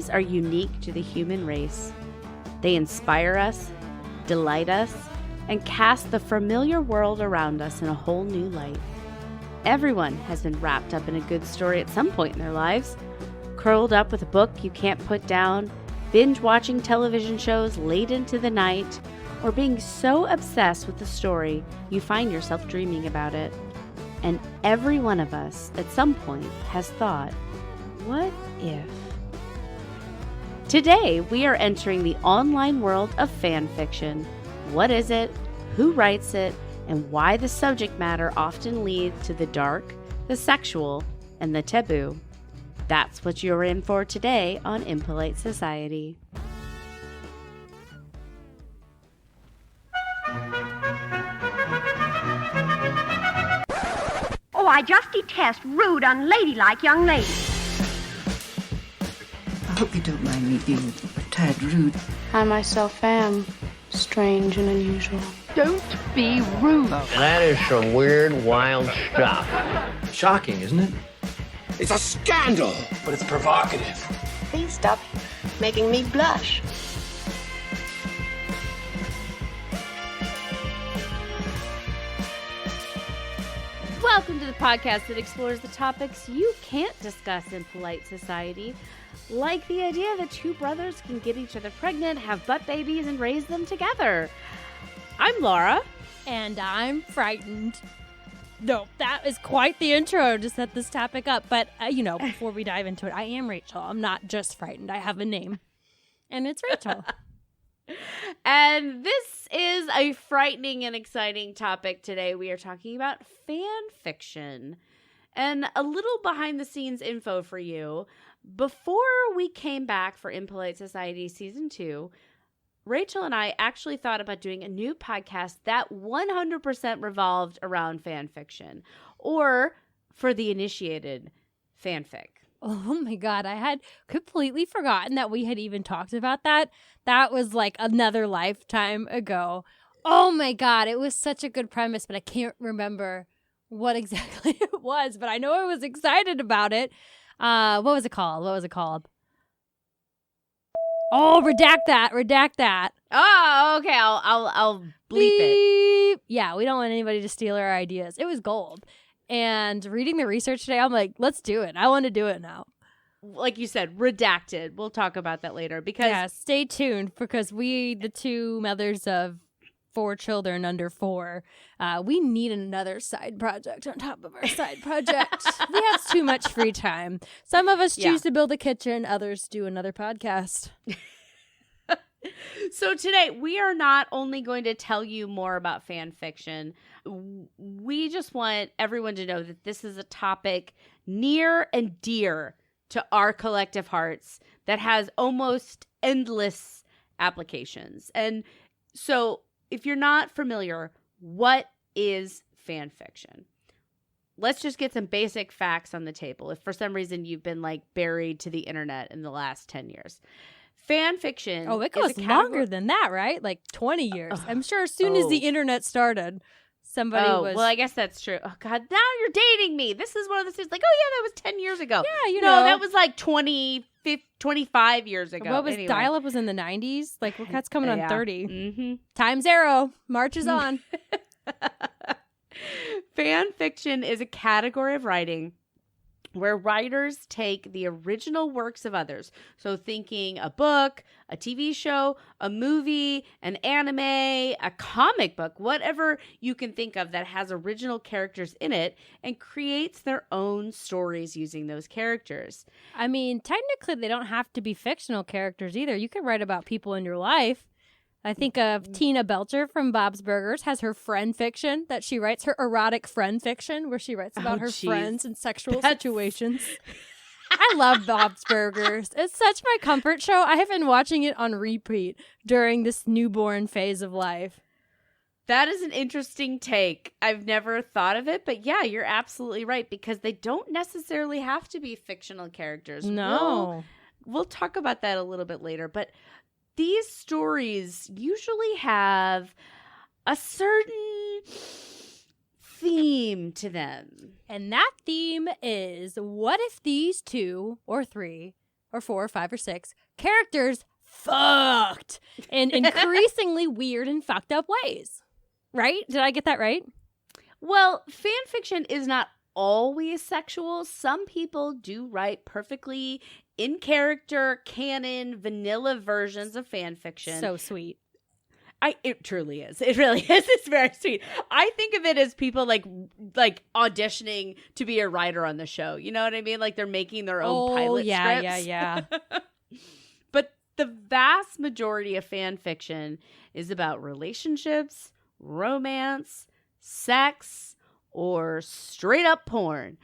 stories are unique to the human race. They inspire us, delight us, and cast the familiar world around us in a whole new light. Everyone has been wrapped up in a good story at some point in their lives, curled up with a book you can't put down, binge watching television shows late into the night, or being so obsessed with the story you find yourself dreaming about it. And every one of us at some point has thought, what if? Today, we are entering the online world of fan fiction. What is it? Who writes it? And why the subject matter often leads to the dark, the sexual, and the taboo. That's what you're in for today on Impolite Society. Oh, I just detest rude, unladylike young ladies. I hope you don't mind me being a tad rude. I myself am strange and unusual. Don't be rude. That is some weird, wild stuff. Shocking, isn't it? It's a scandal! But it's provocative. Please stop making me blush. Welcome to the podcast that explores the topics you can't discuss in polite society, like the idea that two brothers can get each other pregnant, have butt babies, and raise them together. I'm Laura. And I'm frightened. No, that is quite the intro to set this topic up. But, before we dive into it, I am Rachel. I'm not just frightened. I have a name. And it's Rachel. And this is a frightening and exciting topic today. We are talking about fan fiction. And a little behind the scenes info for you. Before we came back for Impolite Society Season 2, Rachel and I actually thought about doing a new podcast that 100% revolved around fan fiction, or for the initiated, fanfic. Oh my God, I had completely forgotten that we had even talked about that. That was like another lifetime ago. Oh my God, it was such a good premise, but I can't remember what exactly it was, but I know I was excited about it. What was it called? Oh, redact that. Oh, okay. I'll bleep it. Yeah, we don't want anybody to steal our ideas. It was gold. And reading the research today, I'm like, let's do it. I want to do it now. Like you said, redacted. We'll talk about that later. Because stay tuned, because we, the two mothers of 4 children under 4, we need another side project on top of our side project. We have too much free time. Some of us choose to build a kitchen. Others do another podcast. So today, we are not only going to tell you more about fan fiction. We just want everyone to know that this is a topic near and dear to our collective hearts that has almost endless applications. And so if you're not familiar, what is fan fiction? Let's just get some basic facts on the table. If for some reason you've been buried to the internet in the last 10 years. Fan fiction. Oh, it goes longer than that, right? 20 years. I'm sure as soon as the internet started, somebody was. Well, I guess that's true. Oh, God, now you're dating me. This is one of those things that was 10 years ago. Yeah, No, that was 25 years ago. What was anyway. dial-up was in the 90s? That's coming on 30. Mm-hmm. Time zero. March is on. Fan fiction is a category of writing where writers take the original works of others. So thinking a book, a TV show, a movie, an anime, a comic book, whatever you can think of that has original characters in it, and creates their own stories using those characters. I mean, technically they don't have to be fictional characters either. You can write about people in your life. I think of Tina Belcher from Bob's Burgers has her friend fiction that she writes, her erotic friend fiction, where she writes about her friends and sexual situations. I love Bob's Burgers. It's such my comfort show. I have been watching it on repeat during this newborn phase of life. That is an interesting take. I've never thought of it, but yeah, you're absolutely right, because they don't necessarily have to be fictional characters. No. We'll talk about that a little bit later, but these stories usually have a certain theme to them. And that theme is, what if these 2 or 3 or 4 or 5 or 6 characters fucked in increasingly weird and fucked up ways. Right? Did I get that right? Well, fan fiction is not always sexual. Some people do write perfectly in character, canon, vanilla versions of fan fiction. So sweet. It truly is. It really is. It's very sweet. I think of it as people like auditioning to be a writer on the show. You know what I mean? Like they're making their own pilot scripts. Yeah. But the vast majority of fan fiction is about relationships, romance, sex, or straight up porn,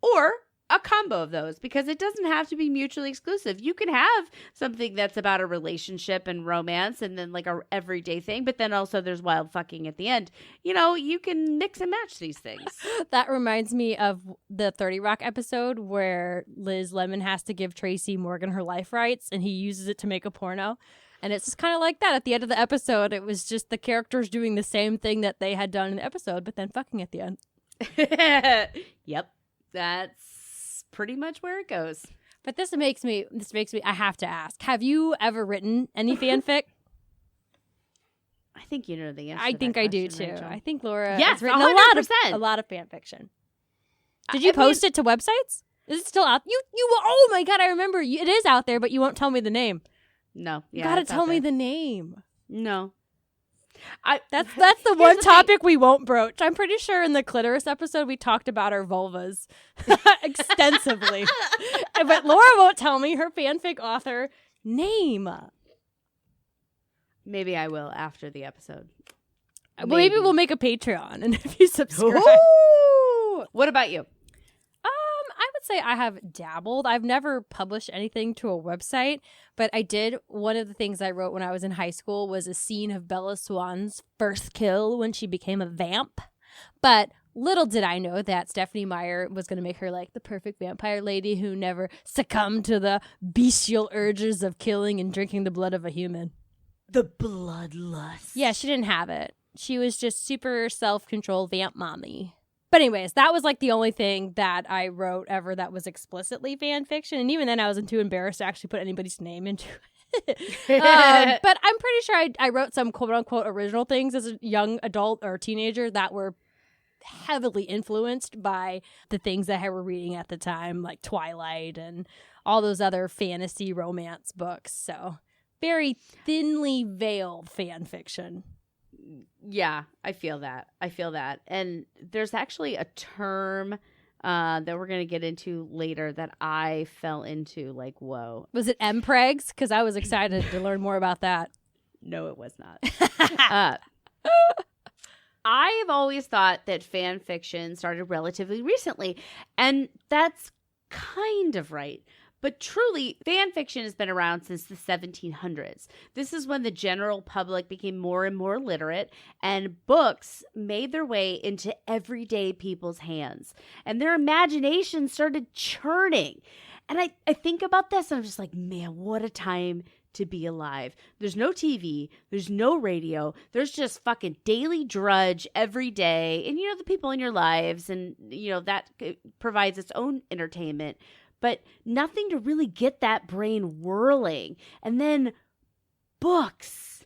or a combo of those, because it doesn't have to be mutually exclusive. You can have something that's about a relationship and romance and then like a everyday thing, but then also there's wild fucking at the end. You know, you can mix and match these things. That reminds me of the 30 Rock episode where Liz Lemon has to give Tracy Morgan her life rights and he uses it to make a porno. And it's just kind of like that. At the end of the episode, it was just the characters doing the same thing that they had done in the episode, but then fucking at the end. Yep. That's pretty much where it goes. But this makes me, I have to ask, have you ever written any fanfic? I think you know the answer. I to think that I do question, too. Rachel. I think Laura Yes, has written 100%. a lot of fan fiction. Did you post it to websites? Is it still out? You oh my God, I remember. It is out there, but you won't tell me the name. No. You Yeah, gotta it's tell out me there. the name. No. That's the one topic we won't broach. I'm pretty sure in the clitoris episode we talked about our vulvas extensively. But Laura won't tell me her fanfic author name. Maybe I will after the episode. Well, maybe we'll make a Patreon, and if you subscribe. Ooh! What about you? I would say I have dabbled. I've never published anything to a website, but I did. One of the things I wrote when I was in high school was a scene of Bella Swan's first kill when she became a vamp. But little did I know that Stephanie Meyer was going to make her like the perfect vampire lady who never succumbed to the bestial urges of killing and drinking the blood of a human. The bloodlust. Yeah, she didn't have it. She was just super self-controlled vamp mommy. But anyways, that was like the only thing that I wrote ever that was explicitly fan fiction. And even then I wasn't too embarrassed to actually put anybody's name into it. But I'm pretty sure I wrote some quote unquote original things as a young adult or teenager that were heavily influenced by the things that I were reading at the time, like Twilight and all those other fantasy romance books. So very thinly veiled fan fiction. Yeah, I feel that. And there's actually a term that we're going to get into later that I fell into, like, whoa. Was it mpregs? Because I was excited to learn more about that. No, it was not. I've always thought that fan fiction started relatively recently, and that's kind of right. But truly, fan fiction has been around since the 1700s. This is when the general public became more and more literate, and books made their way into everyday people's hands. And their imagination started churning. And I think about this, and I'm just like, man, what a time to be alive. There's no TV. There's no radio. There's just fucking daily drudge every day. And, you know, the people in your lives, and, you know, that provides its own entertainment. But nothing to really get that brain whirling. And then books,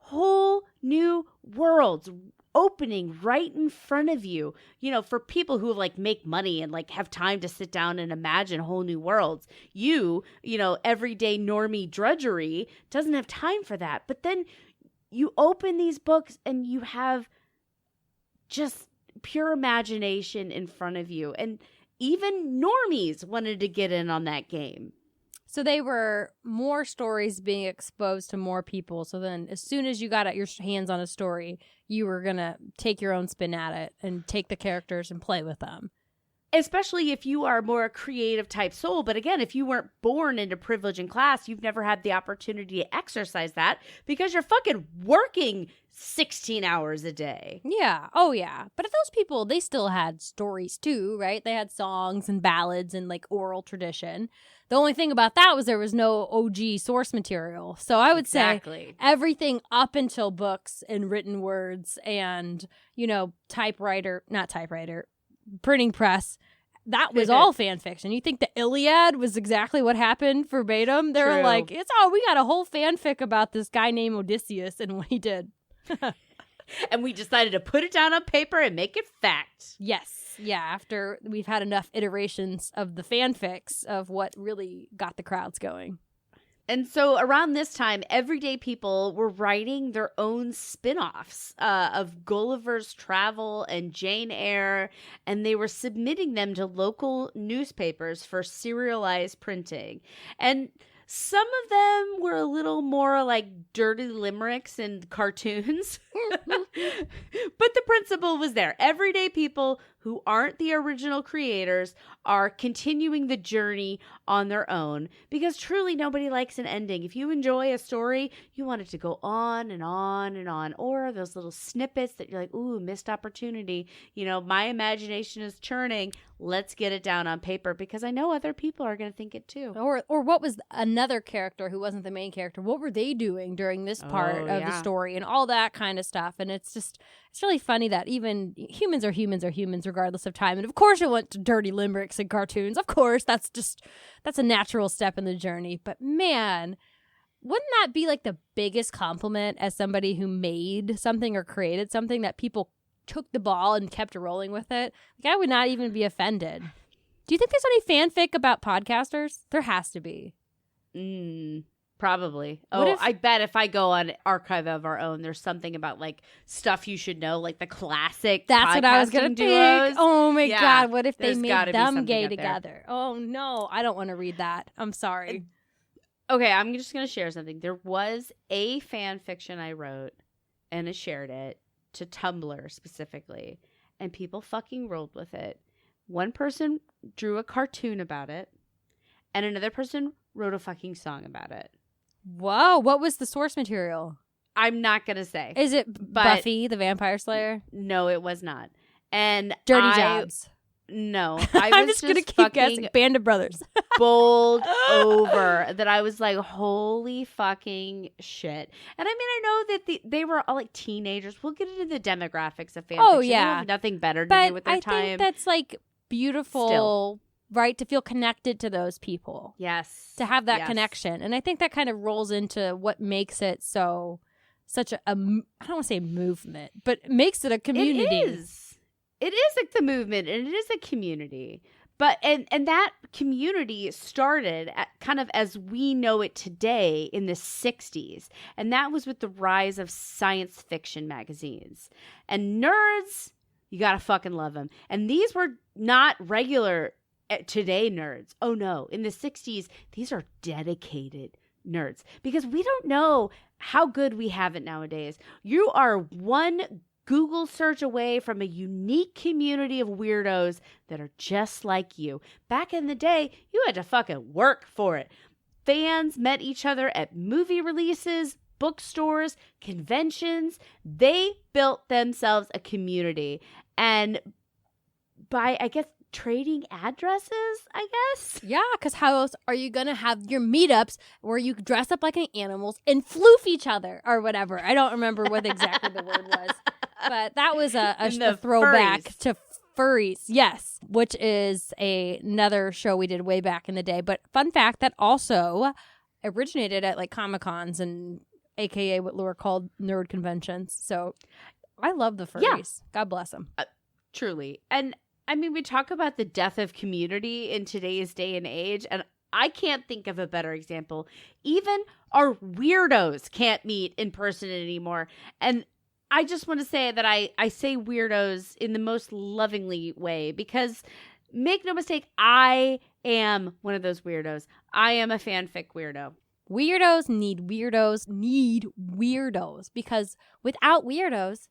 whole new worlds opening right in front of you. You know, for people who like make money and like have time to sit down and imagine whole new worlds. You know, everyday normie drudgery doesn't have time for that. But then you open these books and you have just pure imagination in front of you. And even normies wanted to get in on that game. So they were more stories being exposed to more people. So then as soon as you got your hands on a story, you were going to take your own spin at it and take the characters and play with them. Especially if you are more a creative type soul. But again, if you weren't born into privilege and class, you've never had the opportunity to exercise that because you're fucking working 16 hours a day. Yeah. Oh, yeah. But if those people, they still had stories too, right? They had songs and ballads and like oral tradition. The only thing about that was there was no OG source material. So I would say everything up until books and written words and, you know, printing press, that was all fan fiction. You think the Iliad was exactly what happened verbatim? They were like, we got a whole fanfic about this guy named Odysseus and what he did. And we decided to put it down on paper and make it fact. Yes. Yeah, after we've had enough iterations of the fanfics of what really got the crowds going. And so around this time, everyday people were writing their own spin-offs of Gulliver's Travel and Jane Eyre, and they were submitting them to local newspapers for serialized printing. And some of them were a little more like dirty limericks and cartoons. But the principle was there. Everyday people who aren't the original creators are continuing the journey on their own, because truly nobody likes an ending. If you enjoy a story, you want it to go on and on and on, or those little snippets that you're like, ooh, missed opportunity. You know, my imagination is churning. Let's get it down on paper, because I know other people are going to think it too. Or what was another character who wasn't the main character? What were they doing during this part of the story and all that kind of stuff? And it's really funny that even humans are humans regardless of time. And of course it went to dirty limericks and cartoons. Of course, that's a natural step in the journey. But man, wouldn't that be like the biggest compliment as somebody who made something or created something, that people took the ball and kept rolling with it? Like, I would not even be offended. Do you think there's any fanfic about podcasters? There has to be. Probably. If, I bet if I go on Archive of Our Own, there's something about like stuff you should know, like the classic. That's what I was gonna think. Oh my God! What if they made them gay together? Oh no, I don't want to read that. I'm sorry. Okay, I'm just gonna share something. There was a fan fiction I wrote, and I shared it to Tumblr specifically, and people fucking rolled with it. One person drew a cartoon about it, and another person wrote a fucking song about it. Whoa, what was the source material? I'm not going to say. Is it Buffy the Vampire Slayer? No, it was not. And Dirty Jobs. No. I'm just going to keep guessing. Band of Brothers. Bowled over that I was like, holy fucking shit. And I mean, I know that they were all like teenagers. We'll get into the demographics of fan fiction. They have nothing better to do with their time. I think that's like beautiful, right? To feel connected to those people. Yes. To have that connection. And I think that kind of rolls into what makes it such a I don't want to say movement, but makes it a community. It is like the movement, and it is a community. But and that community started at kind of as we know it today in the 60s. And that was with the rise of science fiction magazines. And nerds, you gotta fucking love them. And these were not regular today nerds. Oh no, in the 60s, these are dedicated nerds, because we don't know how good we have it nowadays. You are one Google search away from a unique community of weirdos that are just like you. Back in the day, you had to fucking work for it. Fans met each other at movie releases, bookstores, conventions. They built themselves a community. And by, I guess, trading addresses, I guess? Yeah, because how else are you going to have your meetups where you dress up like animals and floof each other or whatever? I don't remember what exactly the word was. But that was a throwback to furries, yes, which is another show we did way back in the day. But fun fact, that also originated at like Comic-Cons and AKA what were called nerd conventions. So I love the furries. Yeah. God bless them. Truly. And I mean, we talk about the death of community in today's day and age, and I can't think of a better example. Even our weirdos can't meet in person anymore. And I just want to say that I say weirdos in the most lovingly way, because make no mistake, I am one of those weirdos. I am a fanfic weirdo. Weirdos need weirdos, because without weirdos,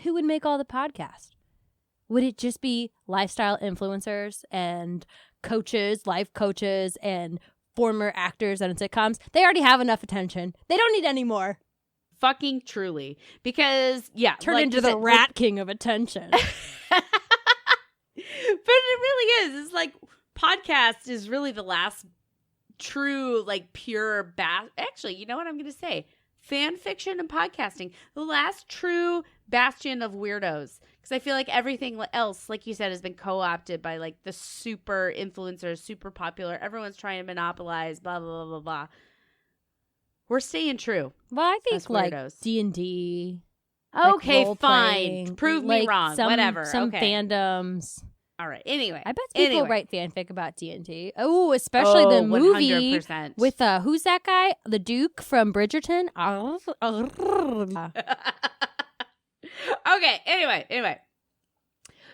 who would make all the podcasts? Would it just be lifestyle influencers and coaches, life coaches, and former actors on sitcoms? They already have enough attention. They don't need any more. Fucking truly. Because, yeah. Turn into the rat king of attention. But it really is. It's like, podcast is really the last true, like, pure actually, you know what I'm going to say? Fan fiction and podcasting. The last true bastion of weirdos. Because I feel like everything else, like you said, has been co-opted by like the super influencers, super popular. Everyone's trying to monopolize, blah, blah, blah, blah, blah. We're staying true. Well, I think Us like weirdos. D&D. Okay, role fine. playing, Prove me like wrong. some, Whatever. Some okay. fandoms. All right. Anyway. I bet people write fanfic about D&D. Oh, especially the movie 100%. with who's that guy? The Duke from Bridgerton. Okay. Anyway.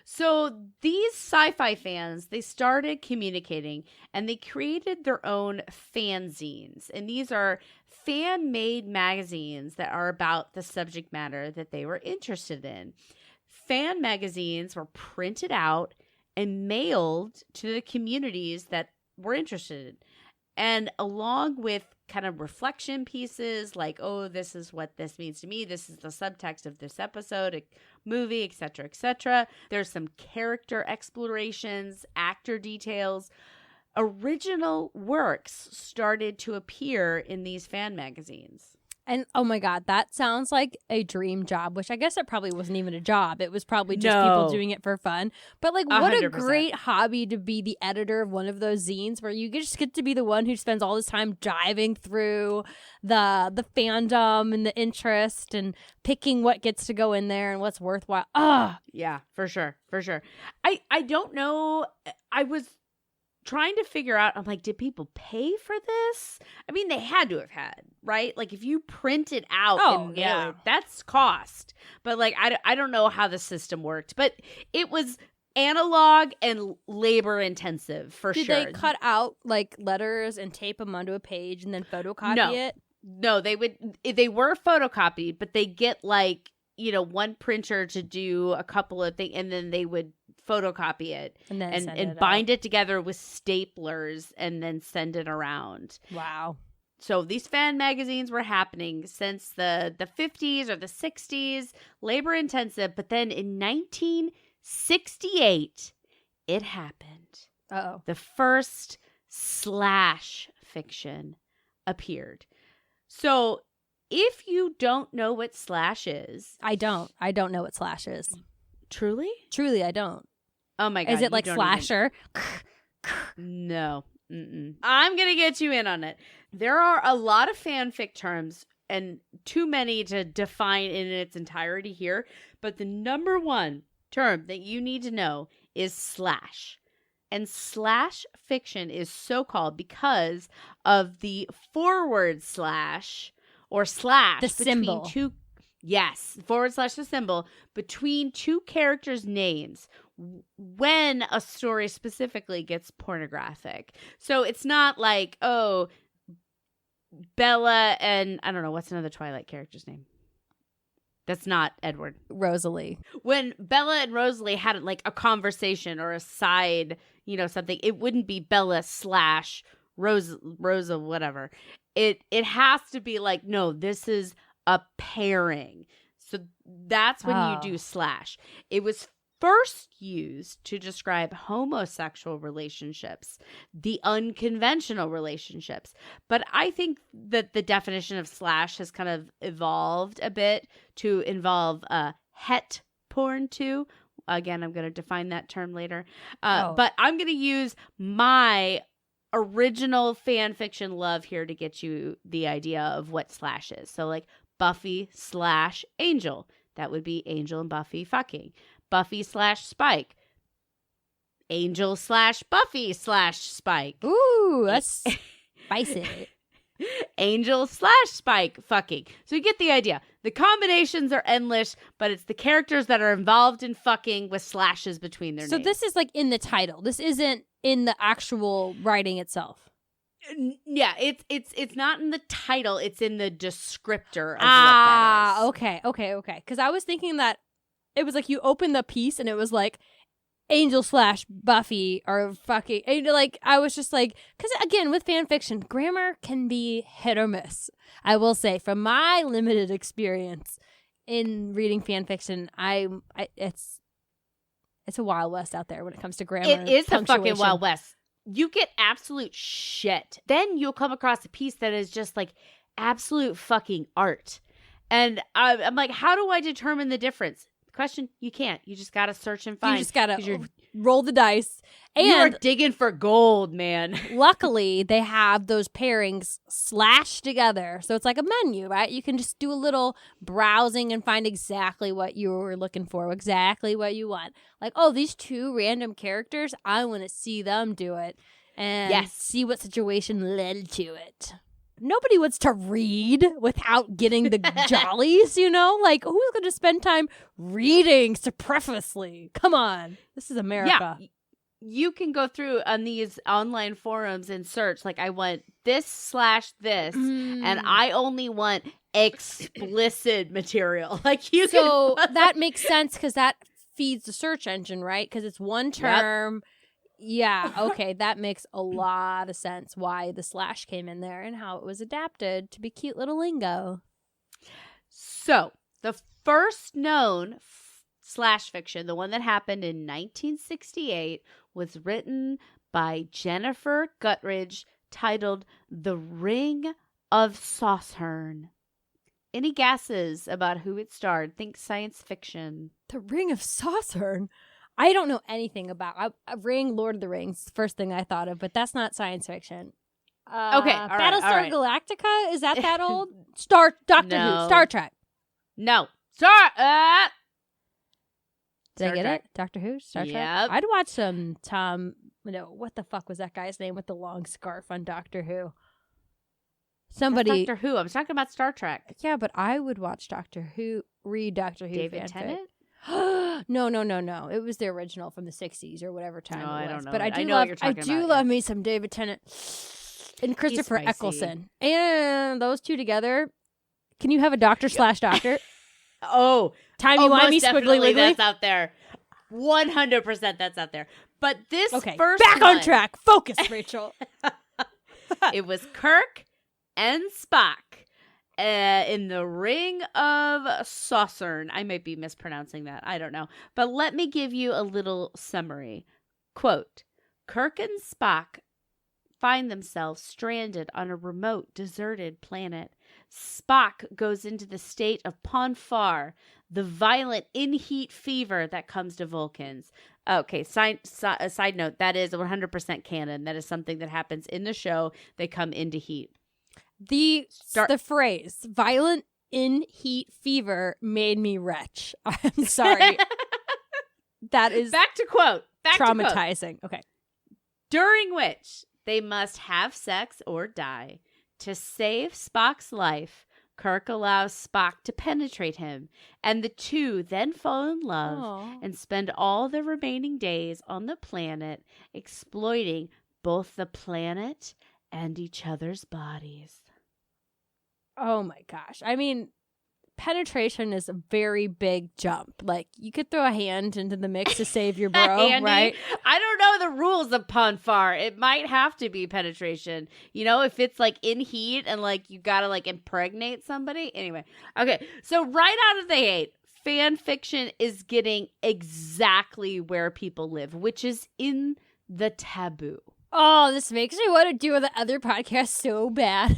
So these sci-fi fans, they started communicating and they created their own fanzines. And these are fan-made magazines that are about the subject matter that they were interested in. Fan magazines were printed out and mailed to the communities that were interested in. And along with kind of reflection pieces like, oh, this is what this means to me. This is the subtext of this episode, movie, etc., etc. There's some character explorations, actor details. Original works started to appear in these fan magazines. And oh my God, that sounds like a dream job, which I guess it probably wasn't even a job. It was probably just people doing it for fun. But like, what 100%. a great hobby to be the editor of one of those zines where you just get to be the one who spends all this time diving through the fandom and the interest and picking what gets to go in there and what's worthwhile. Yeah, for sure. I don't know. I was trying to figure out, I'm like, did people pay for this? I mean, they had to have had, right? Like, if you print it out and mail it, that's cost. But, like, I don't know how the system worked. But it was analog and labor intensive, for sure. Did they cut out, like, letters and tape them onto a page and then photocopy it? No, they were photocopied, but they get, like, you know, one printer to do a couple of things, and then they would photocopy it and bind it together with staplers and then send it around. Wow. So these fan magazines were happening since the 50s or the 60s, labor intensive, but then in 1968 it happened. Uh-oh. The first slash fiction appeared. So if you don't know what slash is, I don't know what slash is. Truly, I don't. Oh my God. Is it like slasher? No. Mm-mm. I'm going to get you in on it. There are a lot of fanfic terms and too many to define in its entirety here. But the number one term that you need to know is slash. And slash fiction is so called because of the forward slash or slash. The symbol. Between two. Yes, forward slash the symbol between two characters' names when a story specifically gets pornographic. So it's not like, oh, Bella and I don't know, what's another Twilight character's name? That's not Edward. Rosalie. When Bella and Rosalie had like a conversation or a side, you know, something, it wouldn't be Bella slash Rosa, whatever. It has to be like, no, this is a pairing. So that's when you do slash. It was first used to describe homosexual relationships, the unconventional relationships. But I think that the definition of slash has kind of evolved a bit to involve het porn too. Again, I'm going to define that term later. But I'm going to use my original fan fiction love here to get you the idea of what slash is. So like Buffy slash Angel. That would be Angel and Buffy fucking. Buffy slash Spike. Angel slash Buffy slash Spike. Ooh, that's spicy. Angel slash Spike fucking. So you get the idea. The combinations are endless, but it's the characters that are involved in fucking with slashes between their names. So this is like in the title. This isn't in the actual writing itself. Yeah, it's not in the title. It's in the descriptor of what that is. Okay. Because I was thinking that it was like you open the piece and it was like Angel slash Buffy or fucking like I was just like, because again with fan fiction, grammar can be hit or miss. I will say from my limited experience in reading fan fiction, it's a Wild West out there when it comes to grammar. It is a fucking Wild West. You get absolute shit. Then you'll come across a piece that is just like absolute fucking art. And I'm like, how do I determine the difference? question, you can't. You just got to search and find. You just got to roll the dice. You are And digging for gold, man. luckily, they have those pairings slashed together. So it's like a menu, right? You can just do a little browsing and find exactly what you were looking for, exactly what you want. Like, oh, these two random characters, I want to see them do it and see what situation led to it. Nobody wants to read without getting the jollies, you know? Like, who's going to spend time reading superfluously? Come on. This is America. Yeah. You can go through on these online forums and search, like, I want this/this, and I only want explicit material. Like, you So that makes sense because that feeds the search engine, right? Because it's one term. Yep. Yeah, okay, that makes a lot of sense why the slash came in there and how it was adapted to be cute little lingo. So, the first known slash fiction, the one that happened in 1968, was written by Jennifer Guttridge, titled The Ring of Sauceherne. Any guesses about who it starred? Think science fiction. The Ring of Sauceherne? I don't know anything about Ring, Lord of the Rings, first thing I thought of, but that's not science fiction. Okay, all right, Battlestar Galactica? Is that old? Doctor Who, Star Trek. No. Did Star I get Trek. it? Doctor Who? Star Trek? Yep. I'd watch some what the fuck was that guy's name with the long scarf on Doctor Who? Somebody. That's Doctor Who. I'm talking about Star Trek. Yeah, but I would watch Doctor Who, read Doctor Who. David fanfic. Tennant? No. It was the original from the 60s or whatever time it was. I don't know. But I know what you're talking about, love me some David Tennant and Christopher Eccleston. And those two together, can you have a doctor/doctor? Oh, Timey-wimey, squiggly wiggly. That's out there. 100% that's out there. But this first back one, on track. Focus, Rachel. it was Kirk and Spock in the Ring of Sauceherne. I might be mispronouncing that. I don't know. But let me give you a little summary. Quote, Kirk and Spock find themselves stranded on a remote, deserted planet. Spock goes into the state of Ponfar, the violent in-heat fever that comes to Vulcans. Okay, side note, that is 100% canon. That is something that happens in the show. They come into heat. The phrase "violent in heat fever" made me retch. I'm sorry. That is back to quote. Traumatizing. Okay. During which they must have sex or die. To save Spock's life, Kirk allows Spock to penetrate him, and the two then fall in love and spend all the remaining days on the planet exploiting both the planet and each other's bodies. Oh my gosh. I mean, penetration is a very big jump. Like, you could throw a hand into the mix to save your bro, right? I don't know the rules of Ponfar. It might have to be penetration. You know, if it's like in heat and like you gotta like impregnate somebody. Anyway, okay. So right out of the gate, fan fiction is getting exactly where people live, which is in the taboo. Oh, this makes me want to do the other podcast so bad.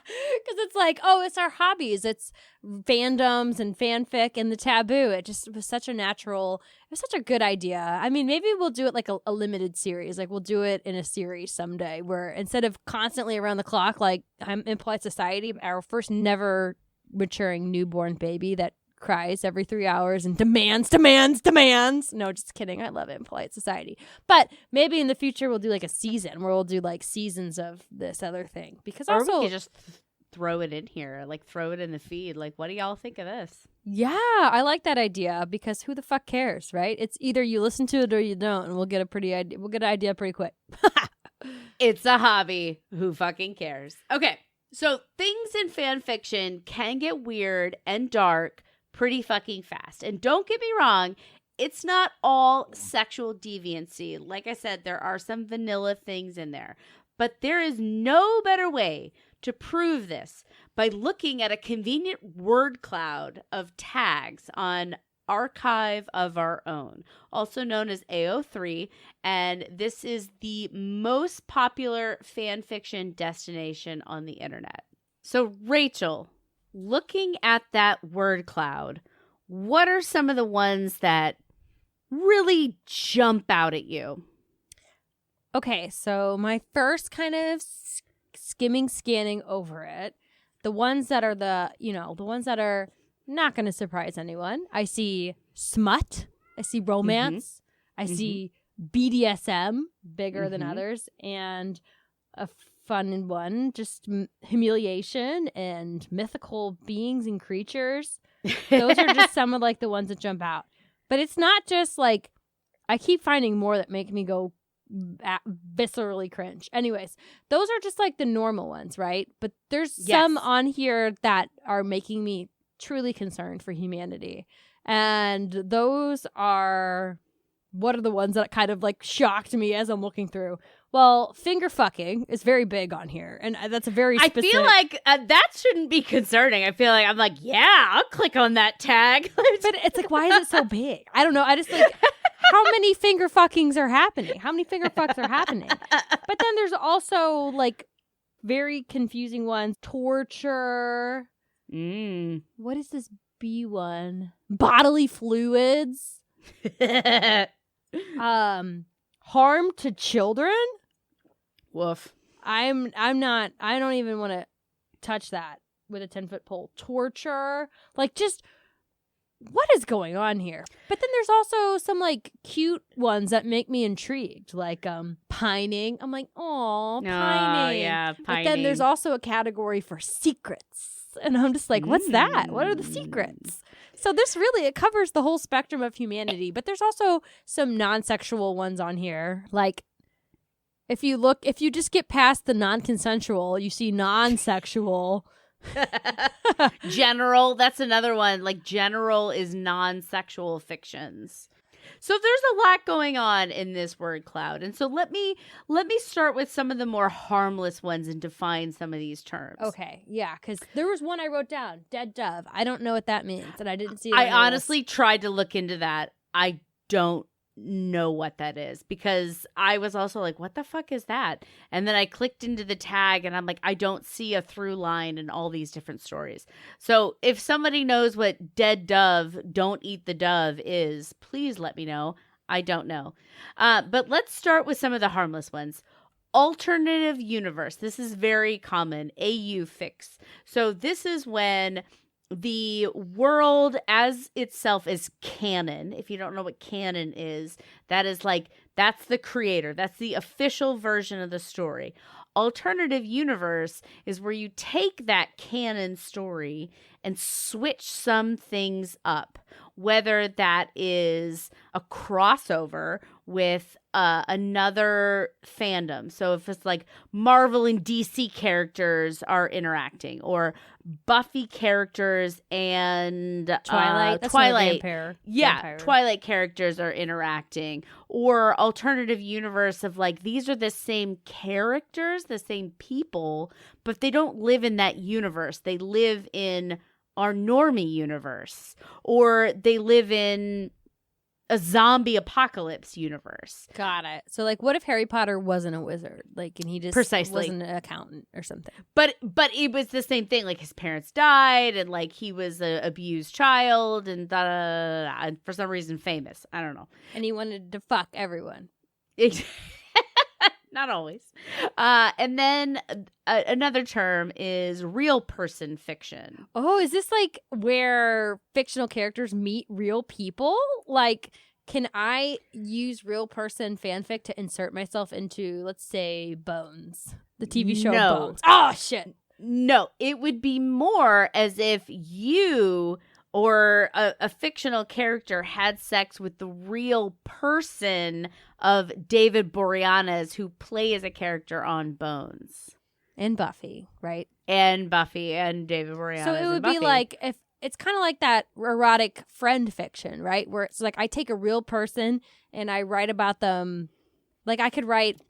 Because it's like, oh, it's our hobbies. It's fandoms and fanfic and the taboo. It just was such a good idea. I mean, maybe we'll do it like a limited series. Like, we'll do it in a series someday where instead of constantly around the clock, like I'm Impolite Society, our first never maturing newborn baby that cries every 3 hours and demands. No, just kidding. I love Impolite Society. But maybe in the future we'll do like a season where we'll do like seasons of this other thing. Because or also we could just throw it in here, like throw it in the feed. Like, what do y'all think of this? Yeah, I like that idea because who the fuck cares, right? It's either you listen to it or you don't, and we'll get an idea pretty quick. It's a hobby. Who fucking cares? Okay, so things in fan fiction can get weird and dark pretty fucking fast. And don't get me wrong, it's not all sexual deviancy. Like I said, there are some vanilla things in there. But there is no better way to prove this by looking at a convenient word cloud of tags on Archive of Our Own, also known as AO3, and this is the most popular fan fiction destination on the internet. So, Rachel, looking at that word cloud, what are some of the ones that really jump out at you? Okay, so my first kind of scanning over it, the ones that are the ones that are not going to surprise anyone. I see smut. I see romance. I see BDSM, bigger than others, and a fun one, just humiliation and mythical beings and creatures. Those are just some of like the ones that jump out. But it's not just like, I keep finding more that make me go viscerally cringe. Anyways, those are just like the normal ones, right? But there's some on here that are making me truly concerned for humanity. And those are, what are the ones that kind of like shocked me as I'm looking through? Well, finger fucking is very big on here. And that's a very specific... I feel like that shouldn't be concerning. I feel like I'm like, yeah, I'll click on that tag. But it's like, why is it so big? I don't know. I just like, how many finger fuckings are happening? How many finger fucks are happening? But then there's also like very confusing ones. Torture. What is this B one? Bodily fluids. Harm to children. Woof. I don't even want to touch that with a 10-foot pole. Torture. Like, just what is going on here? But then there's also some like cute ones that make me intrigued, like pining. I'm like, oh, pining. Yeah, pining. But then there's also a category for secrets. And I'm just like, what's that? What are the secrets? So this really, it covers the whole spectrum of humanity. But there's also some non-sexual ones on here. Like, if you just get past the non-consensual, you see non-sexual. General, that's another one. Like, general is non-sexual fictions. So there's a lot going on in this word cloud. And so let me start with some of the more harmless ones and define some of these terms. Okay, yeah, because there was one I wrote down, dead dove. I don't know what that means, and I didn't see it. I honestly tried to look into that. I don't know what that is, because I was also like, what the fuck is that? And then I clicked into the tag and I'm like, I don't see a through line in all these different stories. So if somebody knows what dead dove, don't eat the dove is, please let me know. I don't know. But let's start with some of the harmless ones. Alternative universe. This is very common. AU fix. So this is when the world as itself is canon. If you don't know what canon is, that is like, that's the creator. That's the official version of the story. Alternative universe is where you take that canon story and switch some things up, whether that is a crossover with another fandom. So if it's like Marvel and DC characters are interacting, or Buffy characters and Twilight. Vampire. Twilight characters are interacting, or alternative universe of like, these are the same characters, the same people, but they don't live in that universe. They live in our normie universe, or they live in a zombie apocalypse universe. Got it. So like, what if Harry Potter wasn't a wizard? Like, and he just wasn't an accountant or something? But it was the same thing. Like, his parents died, and like he was an abused child, and and for some reason famous. I don't know. And he wanted to fuck everyone. Not always. And then another term is real person fiction. Oh, is this like where fictional characters meet real people? Like, can I use real person fanfic to insert myself into, let's say, Bones, the TV show Bones? Oh, shit. No, it would be more as if you or a fictional character had sex with the real person of David Boreanaz, who plays a character on Bones. And Buffy, right? And Buffy and David Boreanaz. So it would be like, if it's kind of like that erotic friend fiction, right? Where it's like, I take a real person and I write about them. Like, I could write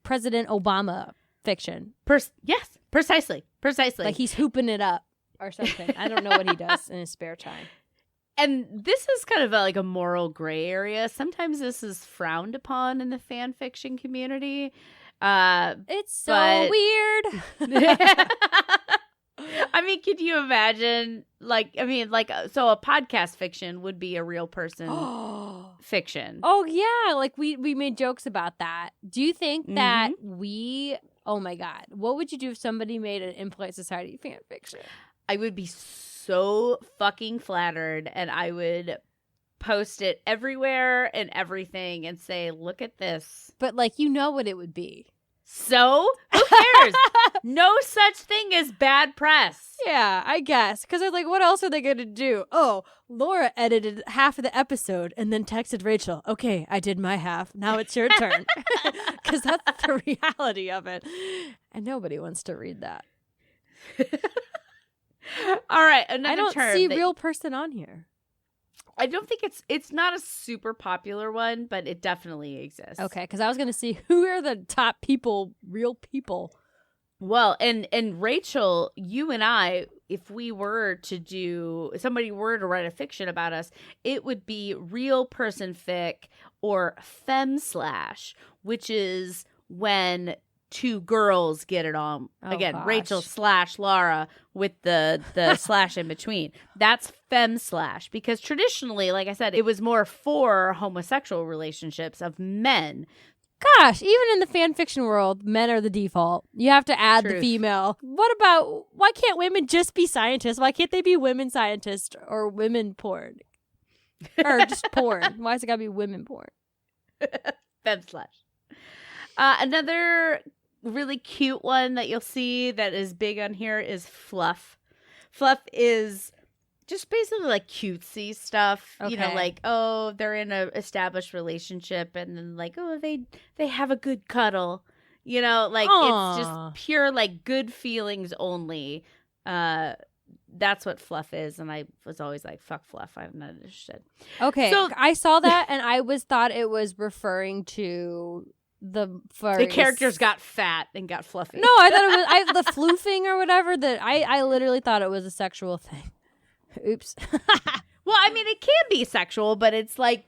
President Obama fiction. Yes, precisely. Like he's hooping it up or something. I don't know what he does in his spare time. And this is kind of like a moral gray area. Sometimes this is frowned upon in the fan fiction community. It's so weird. I mean, could you imagine, so a podcast fiction would be a real person fiction. Oh, yeah. Like, we made jokes about that. Do you think that oh, my God. What would you do if somebody made an Impolite Society fan fiction? I would be so fucking flattered, and I would post it everywhere and everything and say, look at this. But, like, you know what it would be. So? Who cares? No such thing as bad press. Yeah, I guess. Because they're like, what else are they going to do? Oh, Laura edited half of the episode and then texted Rachel, okay, I did my half. Now it's your turn. Because that's the reality of it. And nobody wants to read that. All right, another I don't term see real person on here. I don't think it's not a super popular one, but it definitely exists. Okay, because I was going to see who are the top people, real people. Well, and Rachel, you and I, if somebody were to write a fiction about us, it would be real person fic or fem/, which is when two girls get it on. Again, gosh. Rachel / Laura with the slash in between. That's fem/, because traditionally, like I said, it was more for homosexual relationships of men. Gosh, even in the fan fiction world, men are the default. You have to add the female. What about, why can't women just be scientists? Why can't they be women scientists or women porn? Or just porn? Why has it got to be women porn? Fem/. Another really cute one that you'll see that is big on here is fluff. Fluff is just basically like cutesy stuff. Okay. You know, like, oh, they're in an established relationship and then like, oh, they have a good cuddle. You know, like it's just pure like good feelings only. That's what fluff is, and I was always like, fuck fluff, I'm not interested. Okay, so I saw that and I thought it was referring to the characters got fat and got fluffy. No, I thought it was the floofing or whatever. That I literally thought it was a sexual thing. Oops. Well, I mean, it can be sexual, but it's like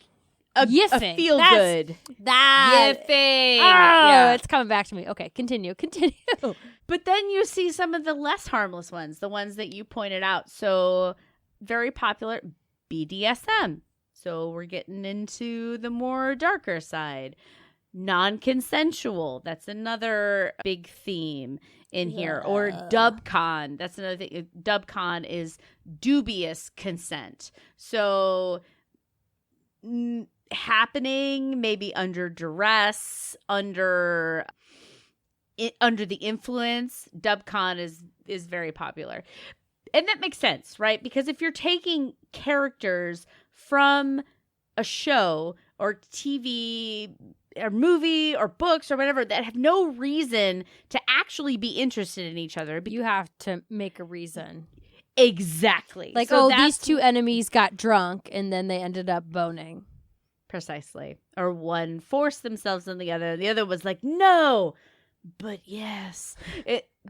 a feel good. Yiffing. Oh, it's coming back to me. Okay, continue. But then you see some of the less harmless ones, the ones that you pointed out. So very popular BDSM. So we're getting into the more darker side. Non-consensual, that's another big theme in here. Or dubcon, that's another thing. Dubcon is dubious consent. So happening maybe under duress, under the influence. Dubcon is very popular. And that makes sense, right? Because if you're taking characters from a show or TV or movie or books or whatever that have no reason to actually be interested in each other. You have to make a reason. Exactly. Like, so these two enemies got drunk and then they ended up boning. Precisely. Or one forced themselves on the other and the other was like, no, but yes.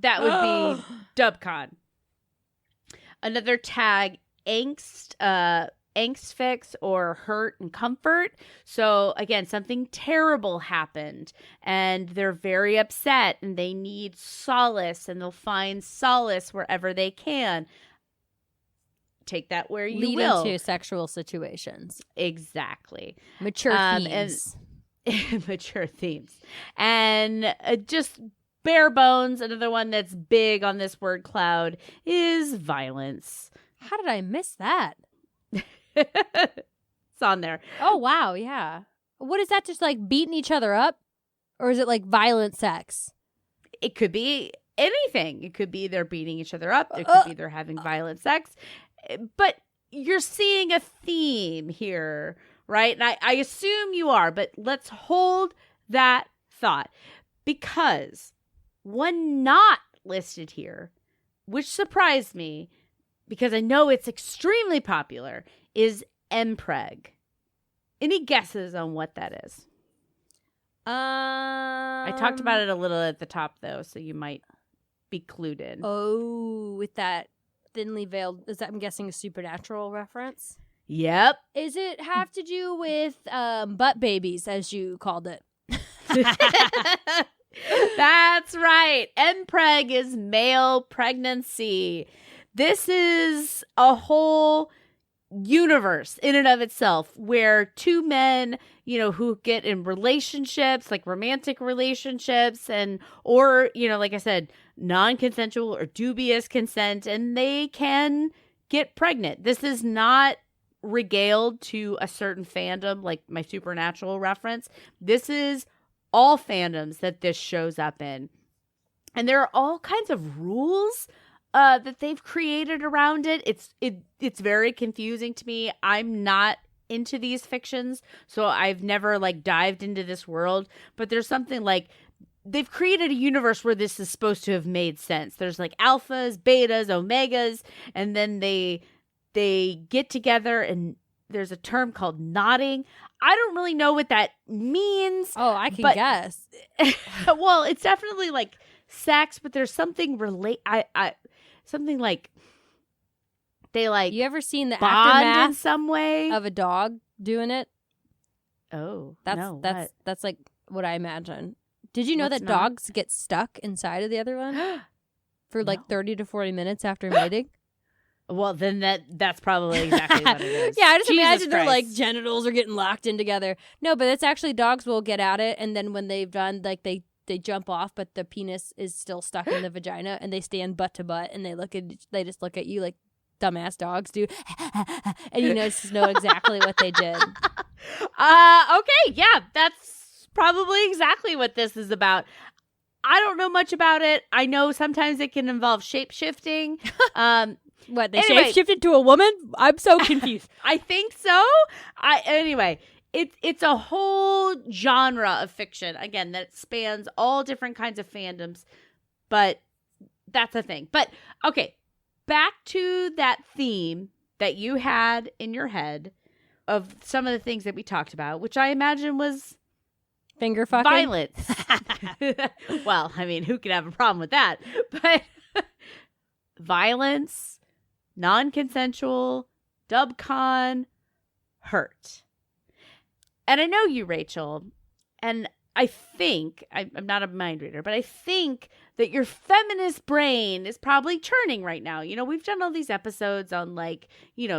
That would be dubcon. Another tag, angst fix or hurt and comfort. So again, something terrible happened and they're very upset and they need solace and they'll find solace wherever they can. Take that where you will. Leading to sexual situations. Exactly. Mature themes. Mature themes. And just bare bones, another one that's big on this word cloud is violence. How did I miss that? It's on there. Oh, wow. Yeah. What is that? Just like beating each other up? Or is it like violent sex? It could be anything. It could be they're beating each other up. It could be they're having violent sex. But you're seeing a theme here, right? And I assume you are, but let's hold that thought. Because one not listed here, which surprised me, because I know it's extremely popular, is mpreg. Any guesses on what that is? I talked about it a little at the top, though, so you might be clued in. Oh, with that thinly veiled, is that, I'm guessing, a supernatural reference? Yep. Is it have to do with butt babies, as you called it? That's right. Mpreg is male pregnancy. This is a whole universe in and of itself where two men, who get in relationships, like romantic relationships or, like I said, non-consensual or dubious consent, and they can get pregnant. This is not regaled to a certain fandom like my Supernatural reference. This is all fandoms that this shows up in. And there are all kinds of rules that they've created around it. It's very confusing to me. I'm not into these fictions, so I've never dived into this world. But there's something they've created a universe where this is supposed to have made sense. There's alphas, betas, omegas, and then they get together and there's a term called nodding. I don't really know what that means. Oh, I can guess. Well, it's definitely sex, but there's something something they You ever seen the bond aftermath in some way of a dog doing it? Oh, that's what I imagine. Did you know What's that not? dogs get stuck inside of the other one for 30 to 40 minutes after mating? Well, then that's probably exactly what it is. Yeah, I just Jesus imagine their Christ. genitals are getting locked in together. No, but it's actually dogs will get at it, and then when they've done they jump off, but the penis is still stuck in the vagina, and they stand butt to butt, and they just look at you like dumbass dogs do, and you just know exactly what they did. Okay, yeah, that's probably exactly what this is about. I don't know much about it. I know sometimes it can involve shape-shifting. What, they Anyway. shape-shifted to a woman? I'm so confused. I think so. Anyway, it's a whole genre of fiction, again, that spans all different kinds of fandoms, but that's a thing. But, okay, back to that theme that you had in your head of some of the things that we talked about, which I imagine was Finger fucking? violence. Well, I mean, who could have a problem with that? But violence, non-consensual, dubcon, hurt. And I know you, Rachel, and I think, I'm not a mind reader, but I think that your feminist brain is probably churning right now. We've done all these episodes on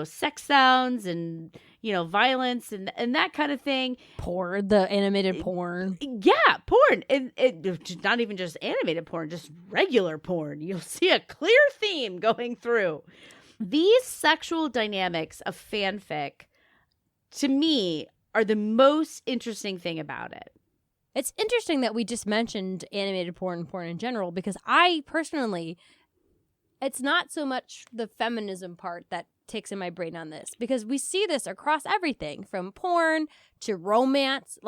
sex sounds and, violence and that kind of thing. Porn, the animated porn. Yeah, porn. And not even just animated porn, just regular porn. You'll see a clear theme going through. These sexual dynamics of fanfic, to me, are the most interesting thing about it. It's interesting that we just mentioned animated porn and porn in general, because I personally, it's not so much the feminism part that ticks in my brain on this, because we see this across everything from porn to romance.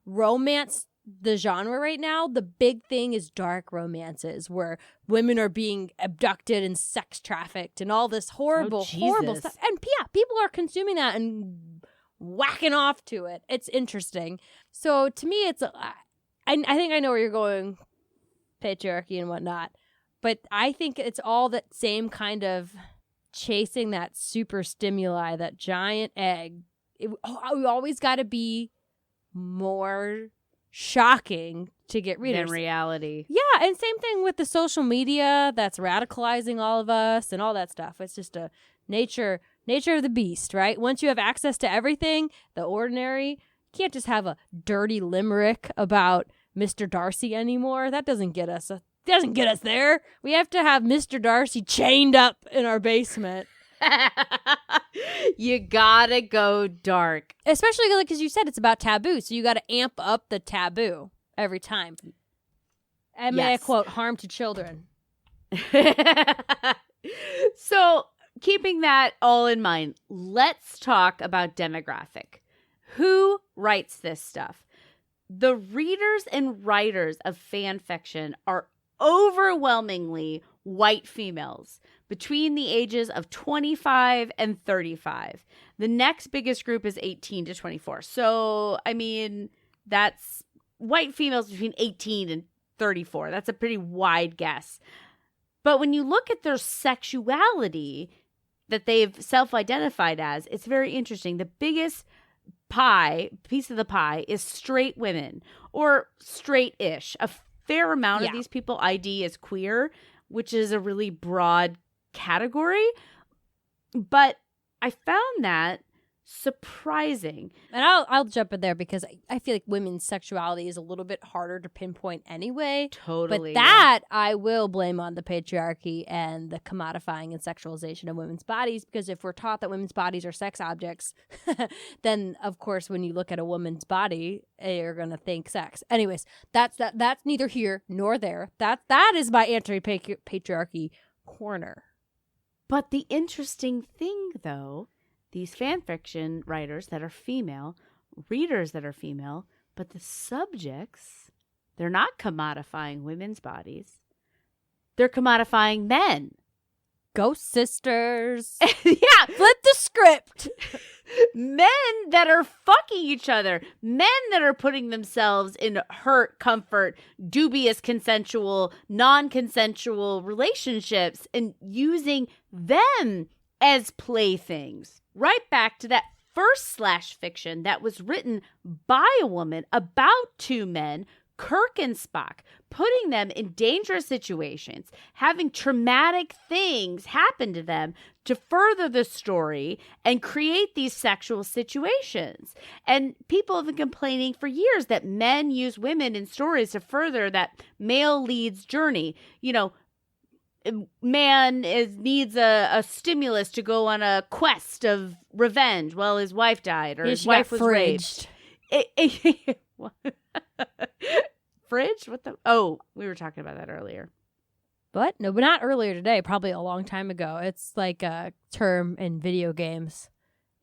Romance, the genre right now, the big thing is dark romances where women are being abducted and sex trafficked and all this horrible stuff. And yeah, people are consuming that and whacking off to it. It's interesting. So to me, I think I know where you're going, patriarchy and whatnot, but I think it's all that same kind of chasing that super stimuli, that giant egg. We always got to be more shocking to get readers. In reality. Yeah, and same thing with the social media that's radicalizing all of us and all that stuff. It's just a nature of the beast, right? Once you have access to everything, the ordinary, you can't just have a dirty limerick about Mr. Darcy anymore. That doesn't get us there. We have to have Mr. Darcy chained up in our basement. You gotta go dark. Especially because you said it's about taboo, so you got to amp up the taboo every time. And may I quote, harm to children. So, keeping that all in mind, let's talk about demographic. Who writes this stuff? The readers and writers of fan fiction are overwhelmingly white females between the ages of 25 and 35. The next biggest group is 18 to 24. So, I mean, that's white females between 18 and 34. That's a pretty wide guess. But when you look at their sexuality that they've self-identified as, it's very interesting. The biggest piece of the pie is straight women, or straight-ish. A fair amount of Yeah. these people ID as queer, which is a really broad category. But I found that surprising. And I'll jump in there because I feel like women's sexuality is a little bit harder to pinpoint anyway. Totally. But that I will blame on the patriarchy and the commodifying and sexualization of women's bodies, because if we're taught that women's bodies are sex objects, then of course when you look at a woman's body, you're going to think sex. Anyways, that's neither here nor there. That is my anti-patriarchy corner. But the interesting thing, though, these fan fiction writers that are female, readers that are female, but the subjects, they're not commodifying women's bodies. They're commodifying men. Ghost sisters. Yeah. Flip the script. Men that are fucking each other. Men that are putting themselves in hurt, comfort, dubious, consensual, non-consensual relationships and using them as playthings. Right back to that first slash fiction that was written by a woman about two men, Kirk and Spock, putting them in dangerous situations, having traumatic things happen to them to further the story and create these sexual situations. And people have been complaining for years that men use women in stories to further that male lead's journey. You know, man needs a stimulus to go on a quest of revenge. Well, his wife died or his wife was raped. Fridge? What the? Oh, we were talking about that earlier. What? No, but not earlier today. Probably a long time ago. It's like a term in video games.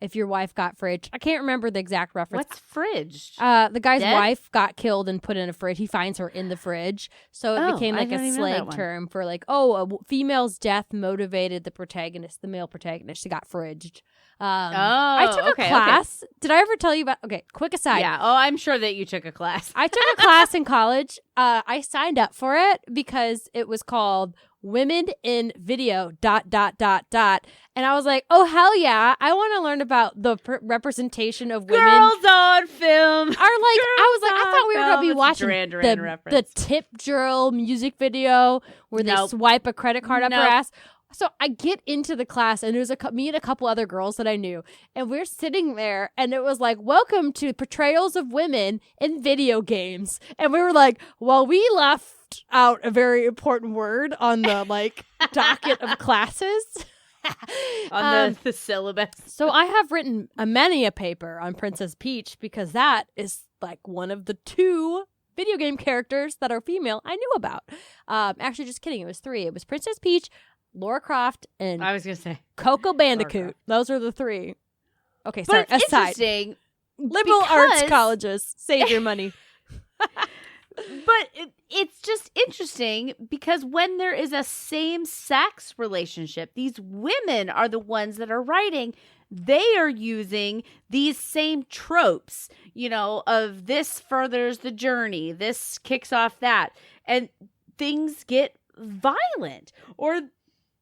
If your wife got fridge. I can't remember the exact reference. What's fridge? The guy's Dead? wife got killed and put in a fridge. He finds her in the fridge. So it became I like don't a even know that slang one. term for like, a female's death motivated the protagonist, the male protagonist. She got fridged. I took a class. Did I ever tell you about? Okay, quick aside. Yeah. Oh, I'm sure that you took a class. I took a class in college. I signed up for it because it was called Women in Video ... And I was like, oh, hell yeah. I want to learn about the representation of women. Girls on film. I thought we were going to be watching Duran Duran the reference. Tip Drill music video where they swipe a credit card up her ass. So I get into the class and there's me and a couple other girls that I knew. And we're sitting there and it was like, welcome to portrayals of women in video games. And we were like, well, we left out a very important word on the docket of classes. On the syllabus. So I have written many a paper on Princess Peach because that is like one of the two video game characters that are female I knew about. Actually, just kidding. It was 3. It was Princess Peach, Lara Croft, and I was going to say Coco Bandicoot. Those are the 3. Okay, sorry. But it's aside. interesting. Liberal arts colleges. Save your money. But it's just interesting because when there is a same-sex relationship, these women are the ones that are writing. They are using these same tropes, of this furthers the journey, this kicks off that, and things get violent. Or